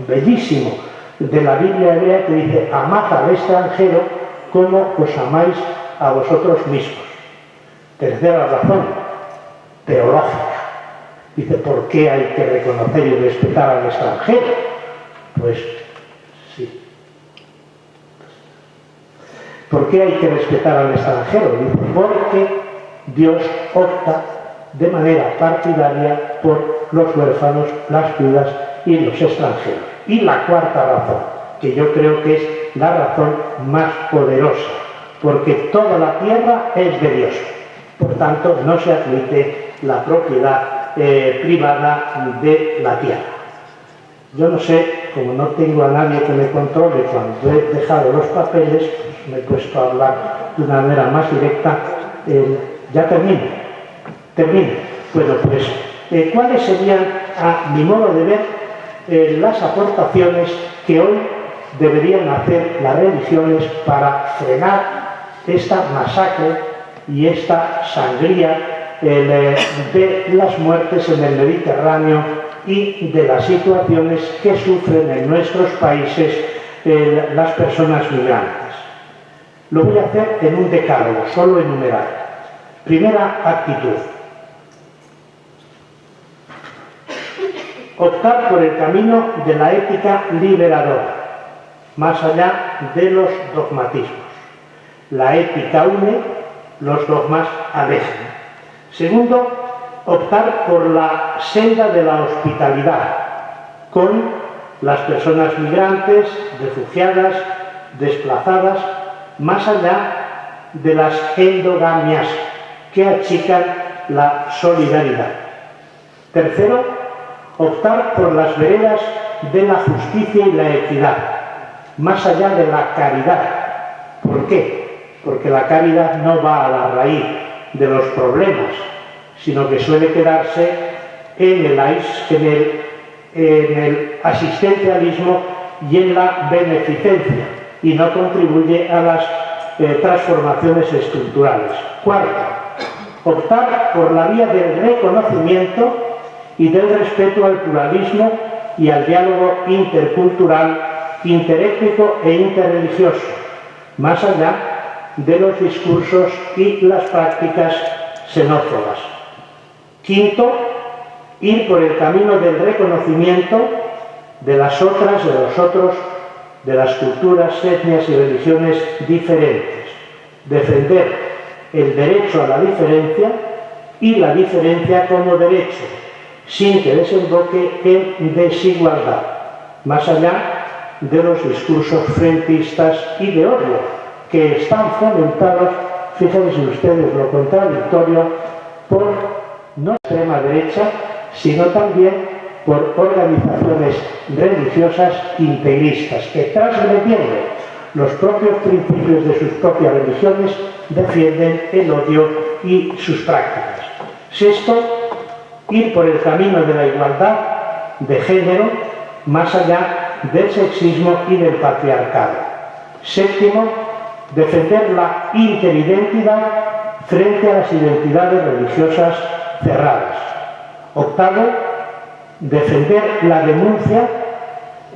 S2: bellísimo de la Biblia hebrea que dice, amad al extranjero como os amáis a vosotros mismos. Tercera razón, teológica. Dice, ¿por qué hay que reconocer y respetar al extranjero? Pues sí. ¿Por qué hay que respetar al extranjero? Dice, porque Dios opta de manera partidaria por los huérfanos, las viudas y los extranjeros. Y la cuarta razón, que yo creo que es la razón más poderosa, porque toda la tierra es de Dios. Por tanto, no se admite la propiedad privada de la tierra. Yo no sé, como no tengo a nadie que me controle cuando he dejado los papeles, pues me he puesto a hablar de una manera más directa. Ya termino. Bueno, pues, ¿cuáles serían, a mi modo de ver, las aportaciones que hoy deberían hacer las religiones para frenar esta masacre y esta sangría de las muertes en el Mediterráneo y de las situaciones que sufren en nuestros países las personas migrantes? Lo voy a hacer en un decálogo, solo enumerar. Primera actitud: optar por el camino de la ética liberadora, más allá de los dogmatismos. La ética une, los dogmas alejan. Segundo, optar por la senda de la hospitalidad con las personas migrantes, refugiadas, desplazadas, más allá de las endogamias que achican la solidaridad. Tercero, optar por las veredas de la justicia y la equidad, más allá de la caridad. ¿Por qué? Porque la caridad no va a la raíz de los problemas, sino que suele quedarse en el asistencialismo y en la beneficencia, y no contribuye a las transformaciones estructurales. Cuarto, optar por la vía del reconocimiento y del respeto al pluralismo y al diálogo intercultural, interétnico e interreligioso, más allá de los discursos y las prácticas xenófobas. Quinto, ir por el camino del reconocimiento de las otras, de los otros, de las culturas, etnias y religiones diferentes. Defender el derecho a la diferencia y la diferencia como derecho, sin que desemboque en desigualdad, más allá de los discursos frentistas y de odio, que están fomentados, fíjense ustedes lo contradictorio, por no extrema derecha, sino también por organizaciones religiosas integristas, que transmitiendo los propios principios de sus propias religiones, defienden el odio y sus prácticas. Sexto, ir por el camino de la igualdad de género, más allá del sexismo y del patriarcado. Séptimo, defender la interidentidad frente a las identidades religiosas cerradas. Octavo, defender la denuncia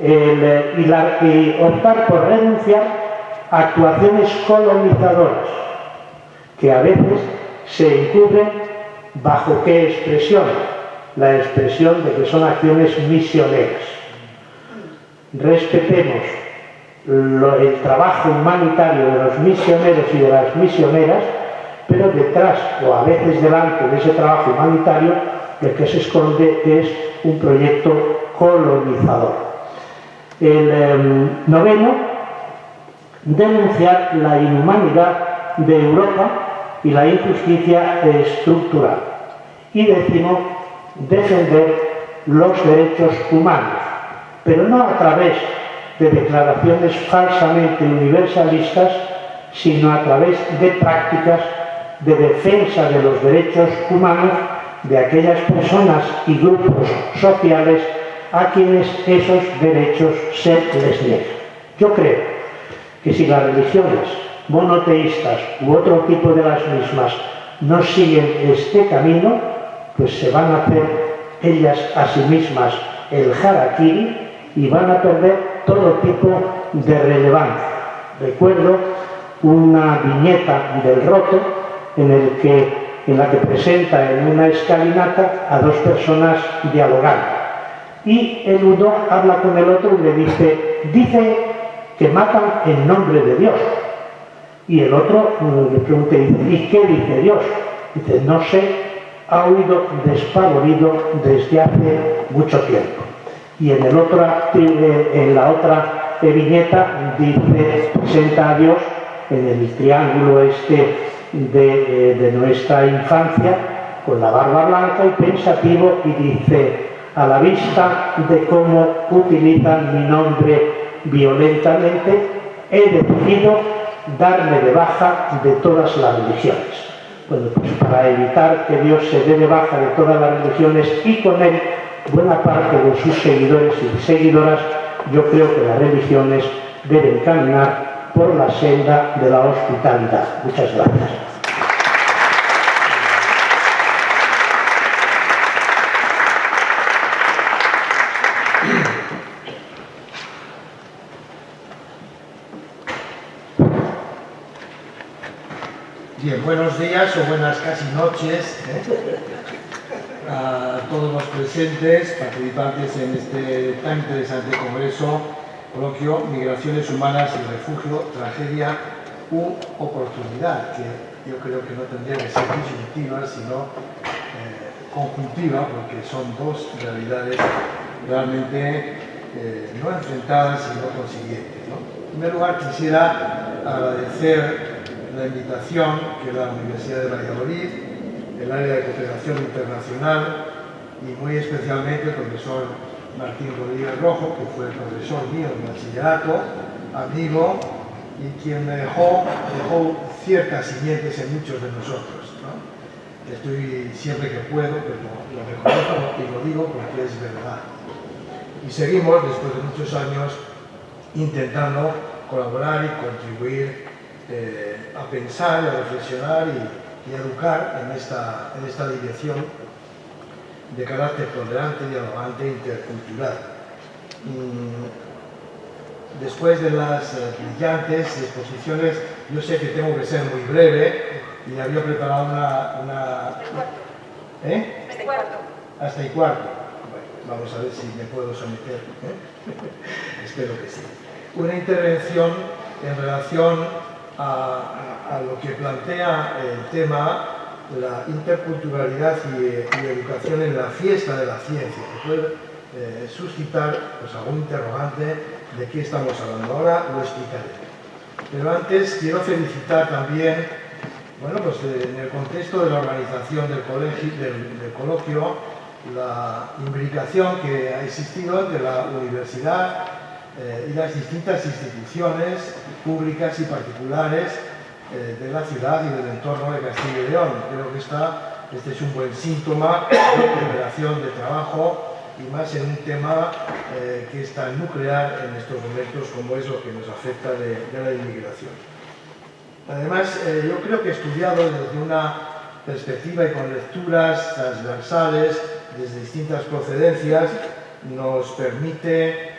S2: y optar por renunciar a actuaciones colonizadoras, que a veces se encubren ¿bajo qué expresión? La expresión de que son acciones misioneras. Respetemos el trabajo humanitario de los misioneros y de las misioneras, pero detrás o a veces delante de ese trabajo humanitario lo que se esconde es un proyecto colonizador. El noveno, denunciar la inhumanidad de Europa y la injusticia estructural. Y décimo, defender los derechos humanos, pero no a través de declaraciones falsamente universalistas, sino a través de prácticas de defensa de los derechos humanos de aquellas personas y grupos sociales a quienes esos derechos se les niegan. Yo creo que si las religiones monoteístas u otro tipo de las mismas no siguen este camino, pues se van a hacer ellas a sí mismas el harakiri y van a perder todo tipo de relevancia. Recuerdo una viñeta del Roto en la que presenta en una escalinata a dos personas dialogando. Y el uno habla con el otro y le dice que matan en nombre de Dios. Y el otro le pregunta, ¿y qué dice Dios? Dice, no sé, ha huido despavorido desde hace mucho tiempo. Y en la otra viñeta dice, presenta a Dios en el triángulo de nuestra infancia, con la barba blanca y pensativo, y dice: a la vista de cómo utilizan mi nombre violentamente, he decidido darme de baja de todas las religiones. Bueno, pues para evitar que Dios se dé de baja de todas las religiones y con él buena parte de sus seguidores y seguidoras, yo creo que las religiones deben caminar por la senda de la hospitalidad. Muchas gracias.
S3: Bien, buenos días o buenas casi noches a todos los presentes, participantes en este tan interesante congreso, coloquio Migraciones Humanas y Refugio, Tragedia u Oportunidad, que yo creo que no tendría que ser disyuntiva, sino conjuntiva, porque son dos realidades realmente no enfrentadas, sino consiguientes, ¿no? En primer lugar, quisiera agradecer la invitación que la Universidad de Valladolid, el área de cooperación internacional y muy especialmente el profesor Martín Rodríguez Rojo, que fue el profesor mío de bachillerato, amigo, y quien me dejó ciertas simientes en muchos de nosotros, ¿no? Estoy siempre que puedo, pero lo reconozco y lo digo porque es verdad. Y seguimos, después de muchos años, intentando colaborar y contribuir a pensar, a reflexionar y a educar en esta dirección de carácter tolerante, dialogante e intercultural. Después de las brillantes exposiciones, yo sé que tengo que ser muy breve y había preparado una
S4: Hasta y cuarto.
S3: Hasta y cuarto. Bueno, vamos a ver si me puedo someter. Espero que sí. Una intervención en relación a lo que plantea el tema, la interculturalidad y educación en la fiesta de la ciencia, que puede suscitar pues, algún interrogante de qué estamos hablando. Ahora lo explicaré. Pero antes quiero felicitar también, bueno, pues en el contexto de la organización del coloquio, la imbricación que ha existido entre la universidad y las distintas instituciones públicas y particulares de la ciudad y del entorno de Castilla y León. Creo que este es un buen síntoma de cooperación de trabajo y más en un tema que es tan nuclear en estos momentos como es lo que nos afecta de la inmigración. Además, yo creo que estudiado desde una perspectiva y con lecturas transversales desde distintas procedencias nos permite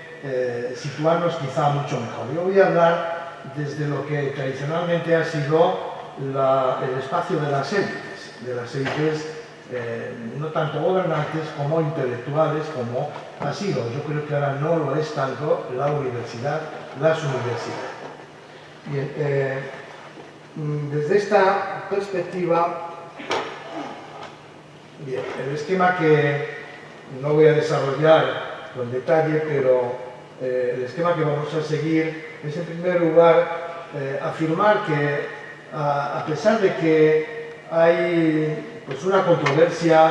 S3: situarnos quizá mucho mejor. Yo voy a hablar desde lo que tradicionalmente ha sido el espacio de las élites, no tanto gobernantes como intelectuales, como ha sido. Yo creo que ahora no lo es tanto las universidades. Bien, desde esta perspectiva, bien, el esquema que no voy a desarrollar con detalle, pero el esquema que vamos a seguir es, en primer lugar, afirmar que, a pesar de que hay pues, una controversia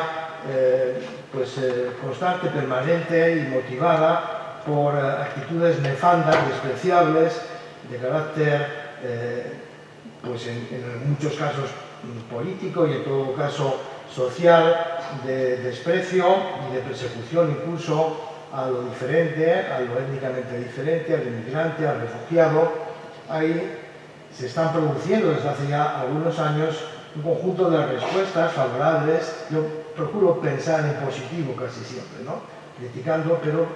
S3: constante, permanente y motivada por actitudes nefandas, despreciables, de carácter, pues en muchos casos político y en todo caso social, de desprecio y de persecución incluso a lo diferente, a lo étnicamente diferente, al inmigrante, al refugiado. Ahí se están produciendo desde hace ya algunos años un conjunto de respuestas favorables. Yo procuro pensar en positivo casi siempre, ¿no? Criticando, pero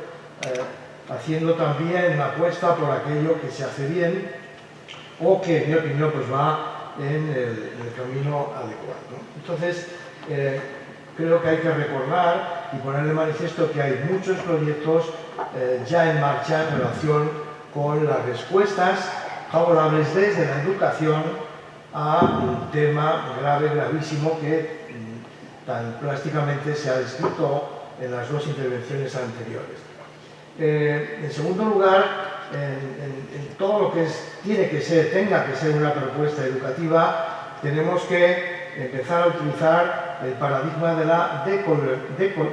S3: haciendo también una apuesta por aquello que se hace bien o que, en mi opinión, pues va en el camino adecuado, ¿no? Entonces, creo que hay que recordar y poner de manifiesto que hay muchos proyectos ya en marcha en relación con las respuestas favorables desde la educación a un tema grave, gravísimo, que tan plásticamente se ha descrito en las dos intervenciones anteriores. En segundo lugar, en todo lo que tenga que ser una propuesta educativa, tenemos que empezar a utilizar el paradigma de la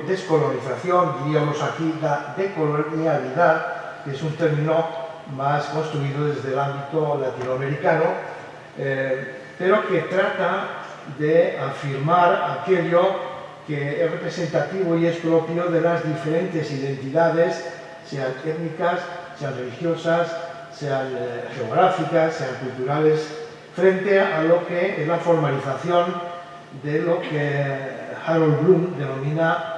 S3: descolonización, diríamos aquí la decolonialidad, que es un término más construido desde el ámbito latinoamericano, pero que trata de afirmar aquello que es representativo y es propio de las diferentes identidades, sean étnicas, sean religiosas, sean geográficas, sean culturales, frente a lo que es la formalización de lo que Harold Bloom denomina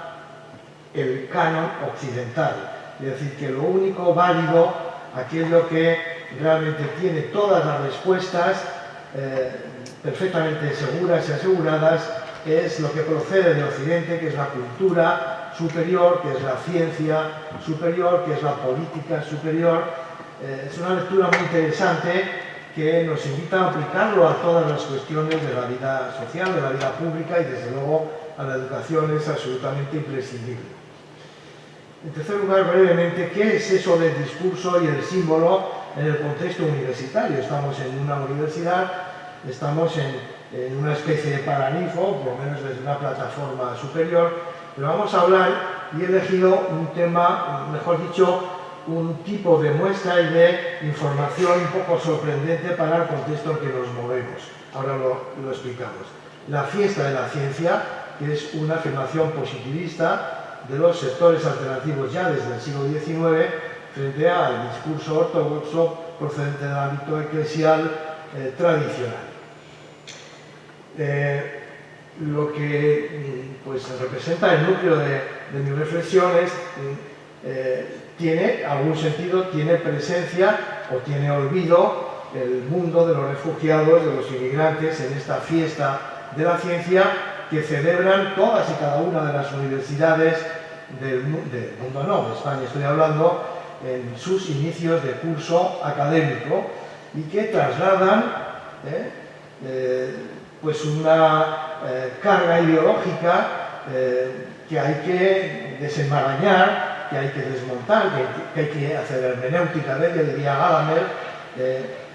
S3: el canon occidental. Es decir, que lo único válido, aquello que realmente tiene todas las respuestas perfectamente seguras y aseguradas, es lo que procede de Occidente, que es la cultura superior, que es la ciencia superior, que es la política superior. Es una lectura muy interesante que nos invita a aplicarlo a todas las cuestiones de la vida social, de la vida pública y desde luego a la educación es absolutamente imprescindible. En tercer lugar, brevemente, ¿qué es eso del discurso y el símbolo en el contexto universitario? Estamos en una universidad, estamos en una especie de paraninfo, por lo menos desde una plataforma superior, pero vamos a hablar, y he elegido un tema, mejor dicho, un tipo de muestra y de información un poco sorprendente para el contexto en que nos movemos. Ahora lo explicamos. La fiesta de la ciencia, que es una afirmación positivista de los sectores alternativos ya desde el siglo XIX frente al discurso ortodoxo procedente del ámbito eclesial tradicional. Lo que pues, representa el núcleo de mis reflexiones tiene algún sentido, tiene presencia o tiene olvido el mundo de los refugiados, de los inmigrantes en esta fiesta de la ciencia que celebran todas y cada una de las universidades del mundo, de España estoy hablando, en sus inicios de curso académico y que trasladan pues una carga ideológica que hay que desenmarañar, que hay que desmontar, que hay que hacer hermenéutica de ella, diría Gadamer,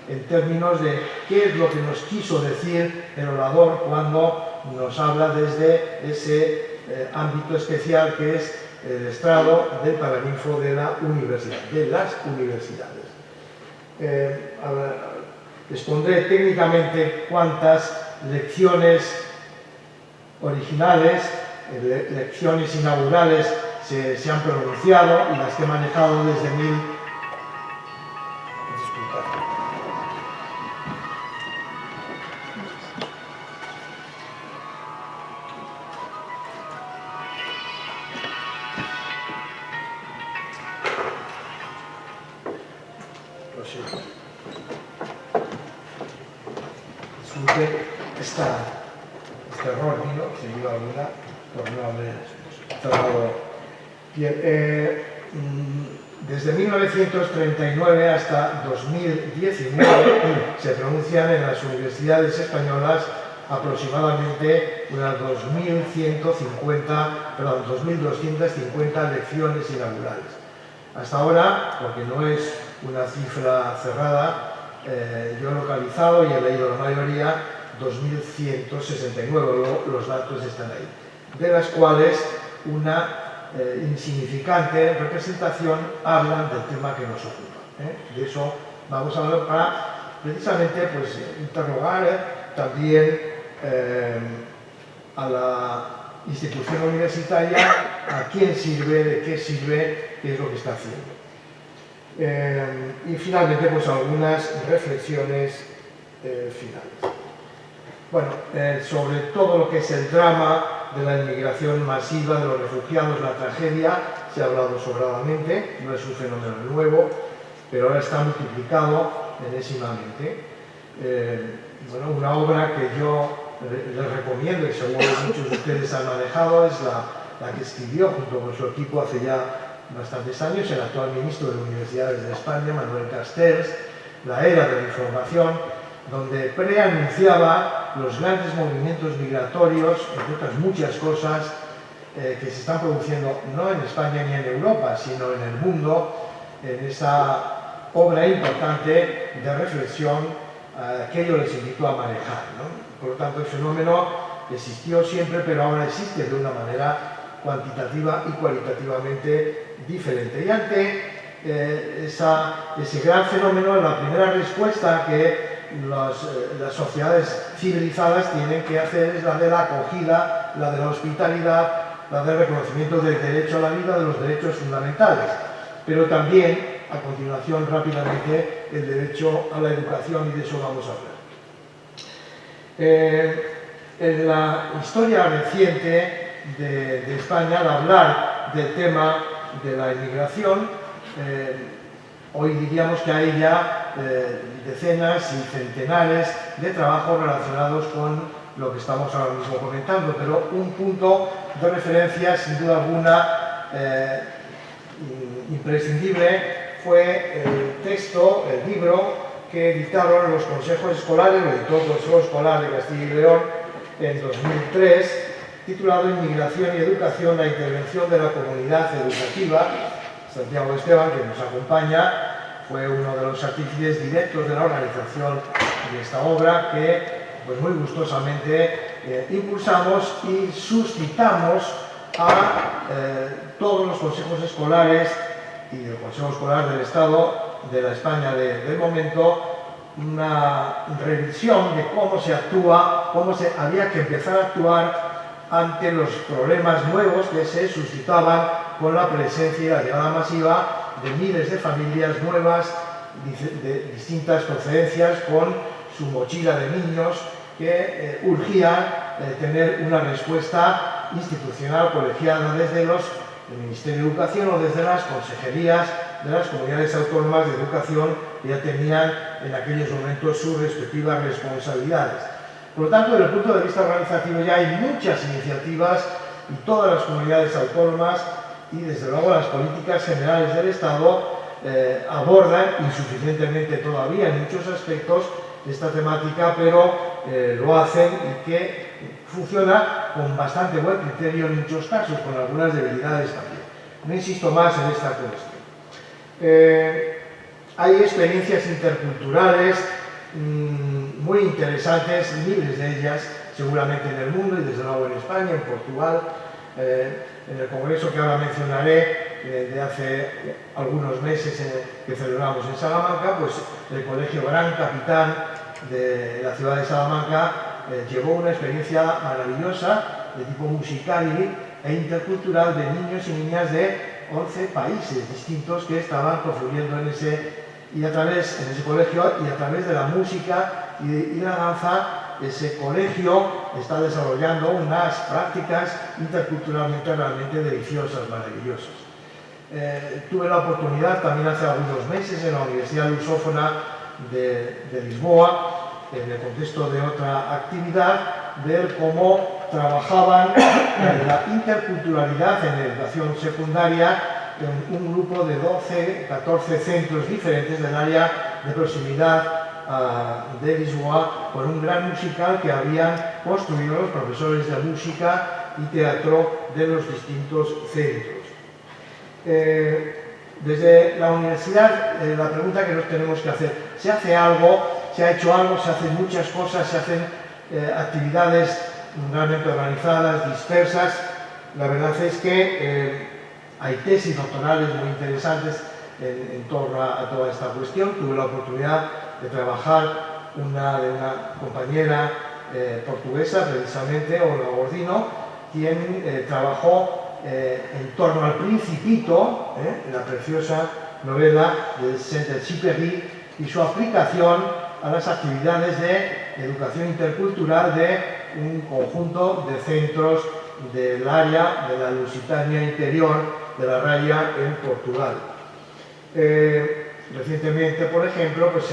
S3: en términos de qué es lo que nos quiso decir el orador cuando nos habla desde ese ámbito especial que es el estrado del paraninfo de la universidad, de las universidades. Expondré técnicamente cuántas lecciones originales, lecciones inaugurales se han pronunciado y las que he manejado desde este error mío, sin duda alguna, por no haber cerrado bien. Desde 1939 hasta 2019 se pronuncian en las universidades españolas aproximadamente unas 2.250 lecciones inaugurales. Hasta ahora, porque no es una cifra cerrada, yo he localizado y he leído la mayoría, 2.169, los datos están ahí, de las cuales una insignificante representación hablan del tema que nos ocupa. De eso vamos a hablar para precisamente pues, interrogar también a la institución universitaria a quién sirve, de qué sirve, qué es lo que está haciendo. Y finalmente pues algunas reflexiones finales. Bueno, sobre todo lo que es el drama de la inmigración masiva de los refugiados, la tragedia, se ha hablado sobradamente, no es un fenómeno nuevo, pero ahora está multiplicado enésimamente. Bueno, una obra que yo les recomiendo y seguro muchos de ustedes han manejado es la que escribió junto con su equipo hace ya bastantes años el actual ministro de Universidades de España, Manuel Castells, La era de la información, donde preanunciaba los grandes movimientos migratorios, entre otras muchas cosas, que se están produciendo no en España ni en Europa, sino en el mundo, en esa obra importante de reflexión que yo les invito a manejar, ¿no? Por lo tanto, el fenómeno existió siempre, pero ahora existe de una manera cuantitativa y cualitativamente diferente. Y ante ese gran fenómeno, la primera respuesta que las sociedades civilizadas tienen que hacer es la de la acogida, la de la hospitalidad, la del reconocimiento del derecho a la vida, de los derechos fundamentales, pero también, a continuación, rápidamente, el derecho a la educación, y de eso vamos a hablar. En la historia reciente de España, al hablar del tema de la inmigración, hoy diríamos que hay ya decenas y centenares de trabajos relacionados con lo que estamos ahora mismo comentando, pero un punto de referencia, sin duda alguna, imprescindible, fue el texto, el libro que dictaron los consejos escolares, lo editó el Consejo Escolar de Castilla y León en 2003, titulado Inmigración y Educación, la intervención de la comunidad educativa. Santiago Esteban, que nos acompaña, fue uno de los artífices directos de la organización de esta obra que pues muy gustosamente impulsamos y suscitamos a todos los consejos escolares y el Consejo Escolar del Estado de la España del momento, una revisión de cómo se actúa, cómo se había que empezar a actuar ante los problemas nuevos que se suscitaban con la presencia y la llegada masiva de miles de familias nuevas de distintas procedencias con su mochila de niños que urgían tener una respuesta institucional colegiada desde el Ministerio de Educación o desde las consejerías de las comunidades autónomas de educación que ya tenían en aquellos momentos sus respectivas responsabilidades. Por lo tanto, desde el punto de vista organizativo ya hay muchas iniciativas y todas las comunidades autónomas y desde luego las políticas generales del Estado abordan insuficientemente todavía en muchos aspectos esta temática, pero lo hacen y que funciona con bastante buen criterio en muchos casos, con algunas debilidades también. No insisto más en esta cuestión. Hay experiencias interculturales muy interesantes, miles de ellas seguramente en el mundo y desde luego en España, en Portugal, en el congreso que ahora mencionaré de hace algunos meses que celebramos en Salamanca, pues el Colegio Gran Capitán de la ciudad de Salamanca llevó una experiencia maravillosa de tipo musical e intercultural de niños y niñas de 11 países distintos que estaban confluyendo en ese colegio, y a través de la música y la danza, ese colegio está desarrollando unas prácticas interculturalmente realmente deliciosas, maravillosas. Tuve la oportunidad también hace algunos meses en la Universidad Lusófona de Lisboa, en el contexto de otra actividad, ver cómo trabajaban en la interculturalidad en la educación secundaria en un grupo de 14 centros diferentes del área de proximidad de Lisboa, con un gran musical que habían construido los profesores de música y teatro de los distintos centros. Desde la universidad, la pregunta que nos tenemos que hacer: ¿se hace algo? ¿Se ha hecho algo? ¿Se hacen muchas cosas? ¿Se hacen actividades realmente organizadas, dispersas? La verdad es que hay tesis doctorales muy interesantes en torno a toda esta cuestión. Tuve la oportunidad de trabajar una compañera portuguesa, precisamente, Olga Gordino, quien trabajó en torno al Principito, la preciosa novela de Saint-Exupéry, y su aplicación a las actividades de educación intercultural de un conjunto de centros del área de la Lusitania interior de la Raya en Portugal. Recientemente, por ejemplo, pues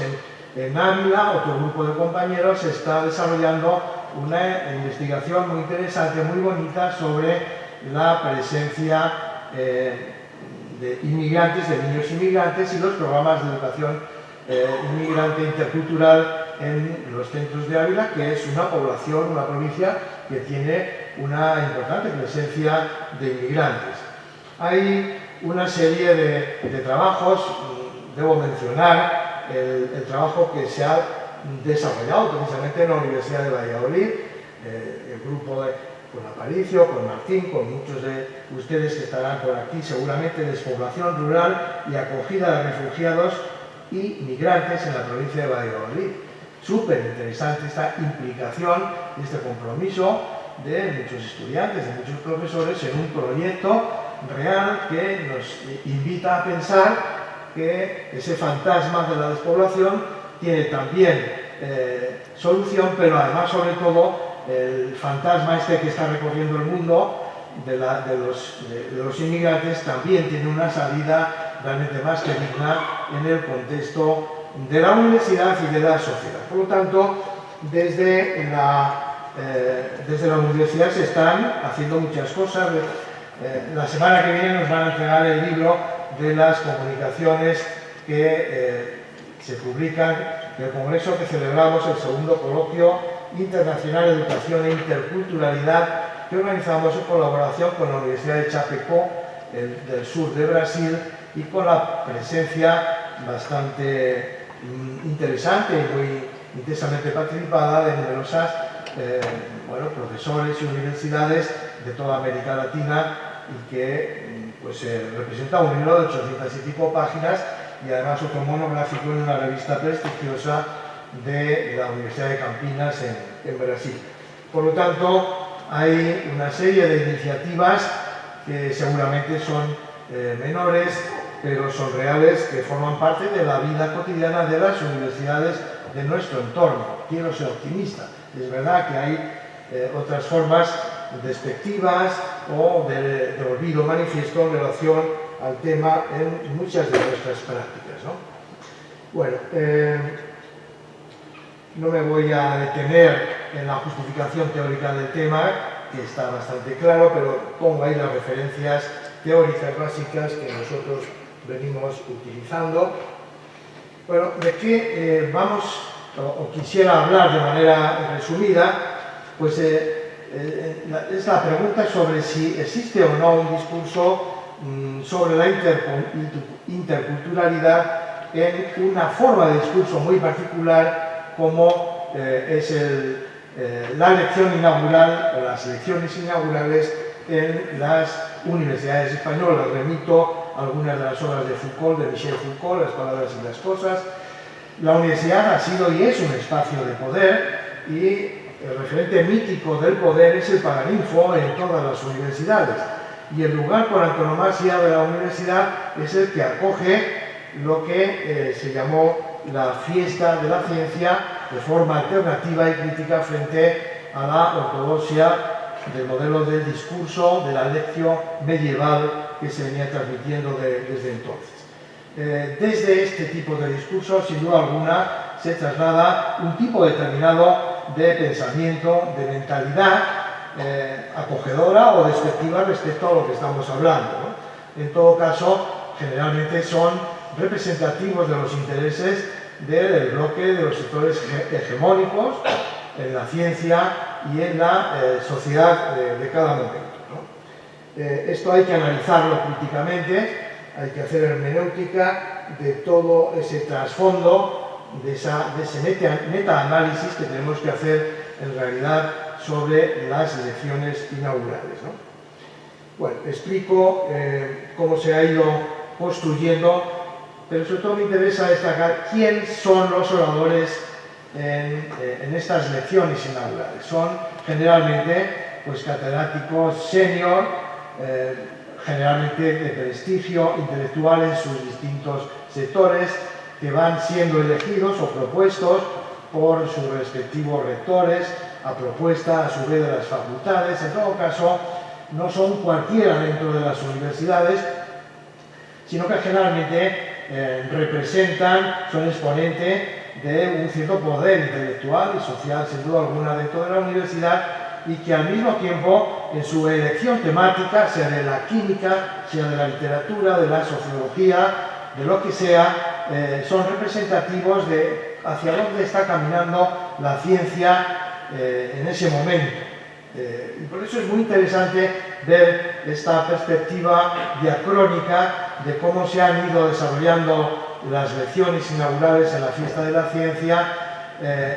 S3: en Ávila, otro grupo de compañeros está desarrollando una investigación muy interesante, muy bonita, sobre la presencia de inmigrantes, de niños inmigrantes, y los programas de educación inmigrante intercultural en los centros de Ávila, que es una población, una provincia que tiene una importante presencia de inmigrantes. Hay una serie de trabajos, debo mencionar el trabajo que se ha desarrollado precisamente en la Universidad de Valladolid, el grupo con Aparicio, con Martín, con muchos de ustedes que estarán por aquí, seguramente despoblación rural y acogida de refugiados y migrantes en la provincia de Valladolid. Súper interesante esta implicación y este compromiso de muchos estudiantes, de muchos profesores en un proyecto real que nos invita a pensar que ese fantasma de la despoblación tiene también solución, pero además, sobre todo, el fantasma este que está recorriendo el mundo de los inmigrantes también tiene una salida realmente más que digna en el contexto de la universidad y de la sociedad. Por lo tanto, desde la universidad se están haciendo muchas cosas. La semana que viene nos van a entregar el libro de las comunicaciones que se publican del congreso que celebramos, el segundo coloquio internacional de educación e interculturalidad que organizamos en colaboración con la Universidad de Chapecó del sur de Brasil y con la presencia bastante interesante y muy intensamente participada de numerosas profesores y universidades de toda América Latina y que representa un libro de 800 y pico páginas y además otro monográfico en una revista prestigiosa de la Universidad de Campinas en Brasil. Por lo tanto, hay una serie de iniciativas que seguramente son menores, pero son reales, que forman parte de la vida cotidiana de las universidades de nuestro entorno. Quiero ser optimista. Es verdad que hay otras formas despectivas o de olvido manifiesto en relación al tema en muchas de nuestras prácticas, ¿no? Bueno, no me voy a detener en la justificación teórica del tema, que está bastante claro, pero pongo ahí las referencias teóricas básicas que nosotros venimos utilizando. Bueno, ¿de qué vamos o quisiera hablar de manera resumida? Pues es la pregunta sobre si existe o no un discurso sobre la interculturalidad en una forma de discurso muy particular como es la lección inaugural o las lecciones inaugurales en las universidades españolas. Remito a algunas de las obras de Foucault, de Michel Foucault, Las palabras y las cosas. La universidad ha sido y es un espacio de poder y el referente mítico del poder es el paraninfo en todas las universidades. Y el lugar por antonomasia de la universidad es el que acoge lo que se llamó la fiesta de la ciencia de forma alternativa y crítica frente a la ortodoxia del modelo del discurso, de la lección medieval que se venía transmitiendo desde entonces. Desde este tipo de discurso, sin duda alguna, se traslada un tipo determinado de pensamiento, de mentalidad acogedora o despectiva respecto a lo que estamos hablando, ¿no? En todo caso, generalmente son representativos de los intereses del bloque de los sectores hegemónicos en la ciencia y en la sociedad de cada momento, ¿no? Esto hay que analizarlo críticamente, hay que hacer hermenéutica de todo ese trasfondo, de ese meta-análisis que tenemos que hacer en realidad sobre las elecciones inaugurales, ¿no? Bueno, explico cómo se ha ido construyendo, pero sobre todo me interesa destacar quién son los oradores en estas lecciones inaugurales. Son generalmente pues, catedráticos senior, generalmente de prestigio intelectual en sus distintos sectores, que van siendo elegidos o propuestos por sus respectivos rectores, a propuesta a su vez de las facultades. En todo caso, no son cualquiera dentro de las universidades, sino que generalmente representan, son exponente de un cierto poder intelectual y social, sin duda alguna, dentro de la universidad, y que al mismo tiempo, en su elección temática, sea de la química, sea de la literatura, de la sociología, de lo que sea, son representativos de hacia dónde está caminando la ciencia en ese momento. Y por eso es muy interesante ver esta perspectiva diacrónica de cómo se han ido desarrollando las lecciones inaugurales en la Fiesta de la Ciencia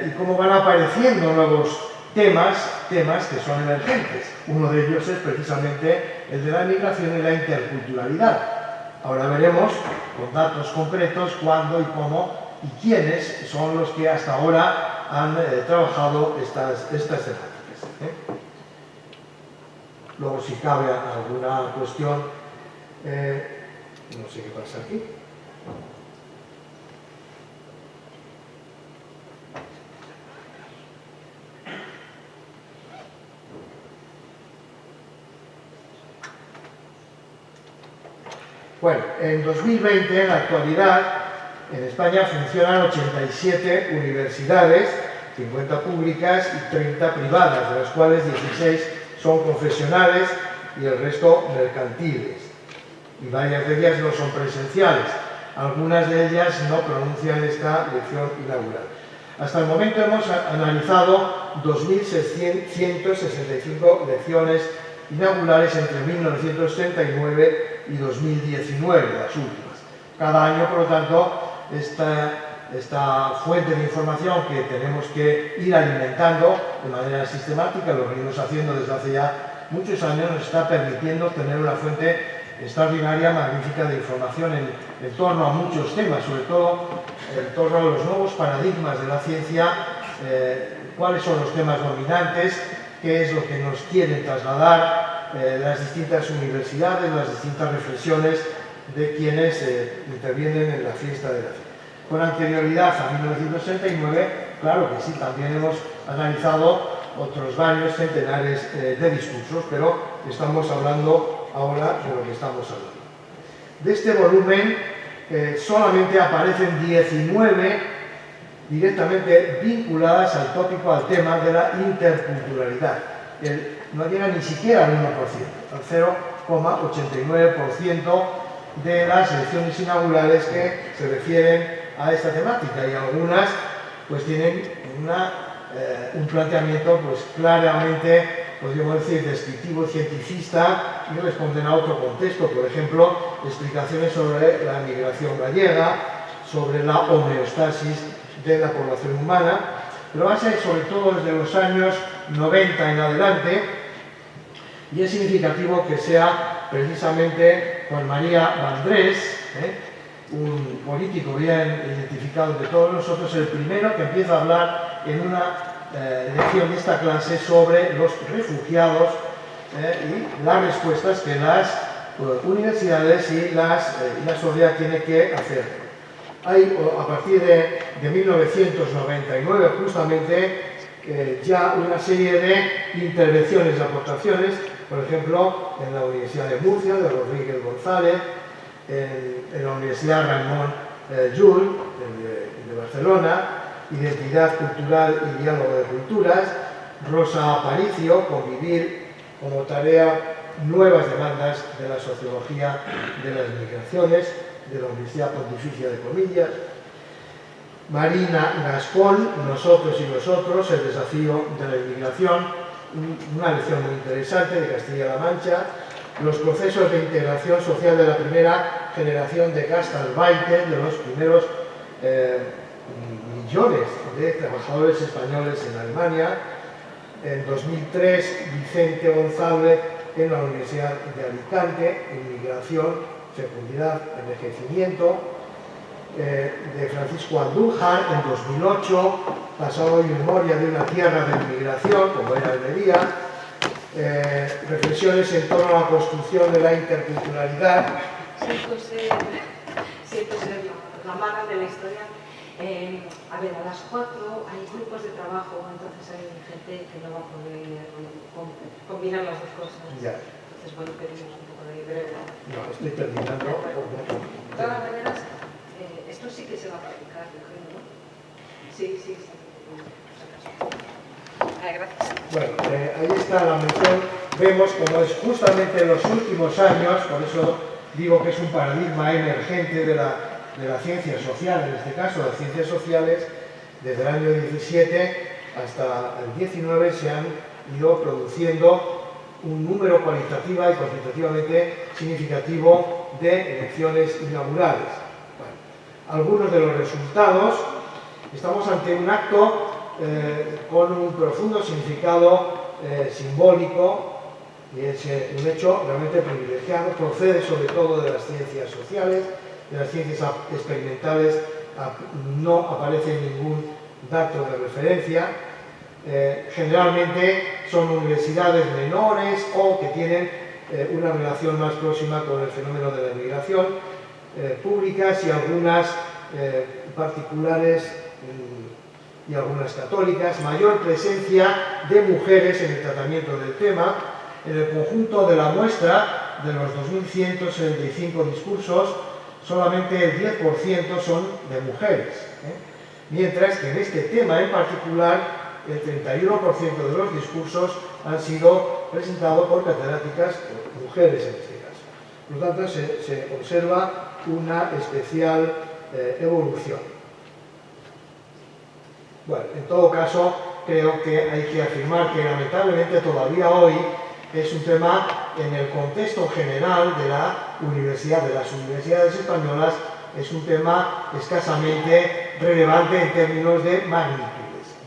S3: y cómo van apareciendo nuevos temas que son emergentes. Uno de ellos es precisamente el de la migración y la interculturalidad. Ahora veremos con datos concretos cuándo y cómo y quiénes son los que hasta ahora han trabajado estas temáticas. Luego, si cabe alguna cuestión, no sé qué pasa aquí. Bueno, en 2020, en la actualidad, en España funcionan 87 universidades, 50 públicas y 30 privadas, de las cuales 16 son confesionales y el resto mercantiles. Y varias de ellas no son presenciales. Algunas de ellas no pronuncian esta lección inaugural. Hasta el momento hemos analizado 2.165 lecciones inaugurales entre 1939 y 2019, las últimas. Cada año, por lo tanto, esta fuente de información que tenemos que ir alimentando de manera sistemática, lo venimos haciendo desde hace ya muchos años, nos está permitiendo tener una fuente extraordinaria, magnífica de información en torno a muchos temas, sobre todo en torno a los nuevos paradigmas de la ciencia, cuáles son los temas dominantes, qué es lo que nos quieren trasladar las distintas universidades, las distintas reflexiones de quienes intervienen en la Fiesta de la Ciencia. Con anterioridad a 1969, claro que sí, también hemos analizado otros varios centenares de discursos, pero estamos hablando ahora de lo que estamos hablando. De este volumen solamente aparecen 19 directamente vinculadas al tópico, al tema de la interculturalidad. No llega ni siquiera al 1%, al 0,89% de las lecciones inaugurales que se refieren a esta temática, y algunas pues tienen un planteamiento pues claramente, podríamos decir, descriptivo, cientificista, y responden a otro contexto. Por ejemplo, explicaciones sobre la migración gallega, sobre la homeostasis de la población humana, pero va a ser sobre todo desde los años 90 en adelante, y es significativo que sea precisamente Juan María Vandrés, un político bien identificado de todos nosotros, el primero que empieza a hablar en una lección de esta clase sobre los refugiados y las respuestas que las universidades y la sociedad tienen que hacer. Hay, a partir de 1999, justamente, ya una serie de intervenciones y aportaciones, por ejemplo, en la Universidad de Murcia, de Rodríguez González, en la Universidad Ramón Llull, de Barcelona, Identidad Cultural y Diálogo de Culturas, Rosa Aparicio, Convivir como tarea, nuevas demandas de la sociología de las migraciones, de la Universidad Pontificia de Comillas, Marina Gascón, Nosotros y Nosotros, el desafío de la inmigración, una lección muy interesante de Castilla-La Mancha, los procesos de integración social de la primera generación de Gastarbeiter, de los primeros millones de trabajadores españoles en Alemania. En 2003, Vicente González en la Universidad de Alicante, Inmigración, Fecundidad, Envejecimiento. De Francisco Andújar en 2008, Pasado y Memoria de una tierra de inmigración, como era Almería. Reflexiones en torno a la construcción de la interculturalidad.
S4: Siento ser la mala de la historia. A ver, a las 4 hay grupos de trabajo, entonces hay gente que no va a poder combinar las dos cosas.
S3: Ya.
S4: Entonces, bueno, pedimos un poco de breve.
S3: No, estoy terminando.
S4: De todas maneras, esto sí que se va a practicar, yo creo, ¿no? Sí. Gracias.
S3: Bueno, ahí está la mención. Vemos como es justamente en los últimos años, por eso digo que es un paradigma emergente de la ciencia social, en este caso las ciencias sociales, desde el año 17 hasta el 19 se han ido produciendo un número cualitativa y cuantitativamente significativo de elecciones inaugurales. Bueno, algunos de los resultados: estamos ante un acto con un profundo significado simbólico, y es un hecho realmente privilegiado. Procede sobre todo de las ciencias sociales, de las ciencias experimentales. No aparece ningún dato de referencia. Generalmente son universidades menores o que tienen una relación más próxima con el fenómeno de la inmigración, públicas y algunas particulares y algunas católicas. Mayor presencia de mujeres en el tratamiento del tema. En el conjunto de la muestra, de los 2.175 discursos, solamente el 10% son de mujeres, mientras que en este tema en particular el 31% de los discursos han sido presentados por catedráticas, por mujeres en este caso. Por lo tanto, se observa una especial evolución. Bueno, en todo caso, creo que hay que afirmar que lamentablemente todavía hoy es un tema, en el contexto general de la universidad, de las universidades españolas, es un tema escasamente relevante en términos de magnitudes.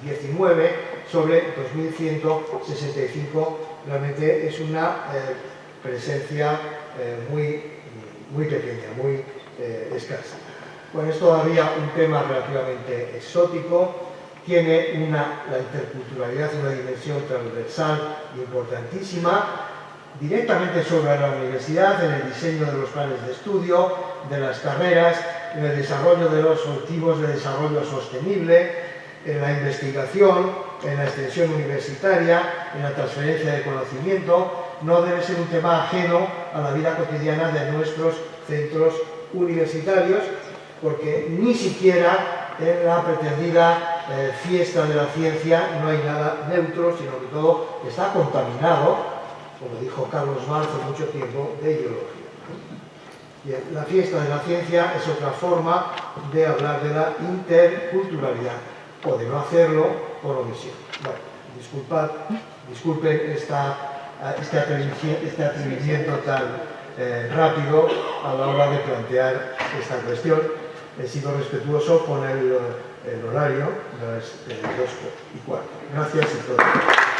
S3: 19 sobre 2.165 realmente es una presencia muy pequeña, muy escasa. Bueno, es todavía un tema relativamente exótico. Tiene la interculturalidad, una dimensión transversal importantísima, directamente sobre la universidad, en el diseño de los planes de estudio, de las carreras, en el desarrollo de los objetivos de desarrollo sostenible, en la investigación, en la extensión universitaria, en la transferencia de conocimiento. No debe ser un tema ajeno a la vida cotidiana de nuestros centros universitarios, porque ni siquiera en la pretendida fiesta de la ciencia no hay nada neutro, sino que todo está contaminado, como dijo Carlos Valls hace mucho tiempo, de ideología. Bien, la fiesta de la ciencia es otra forma de hablar de la interculturalidad, o de no hacerlo por omisión. Bueno, disculpen este atrevimiento tan rápido a la hora de plantear esta cuestión. He sido respetuoso con el horario, las 2:15. Gracias a todos.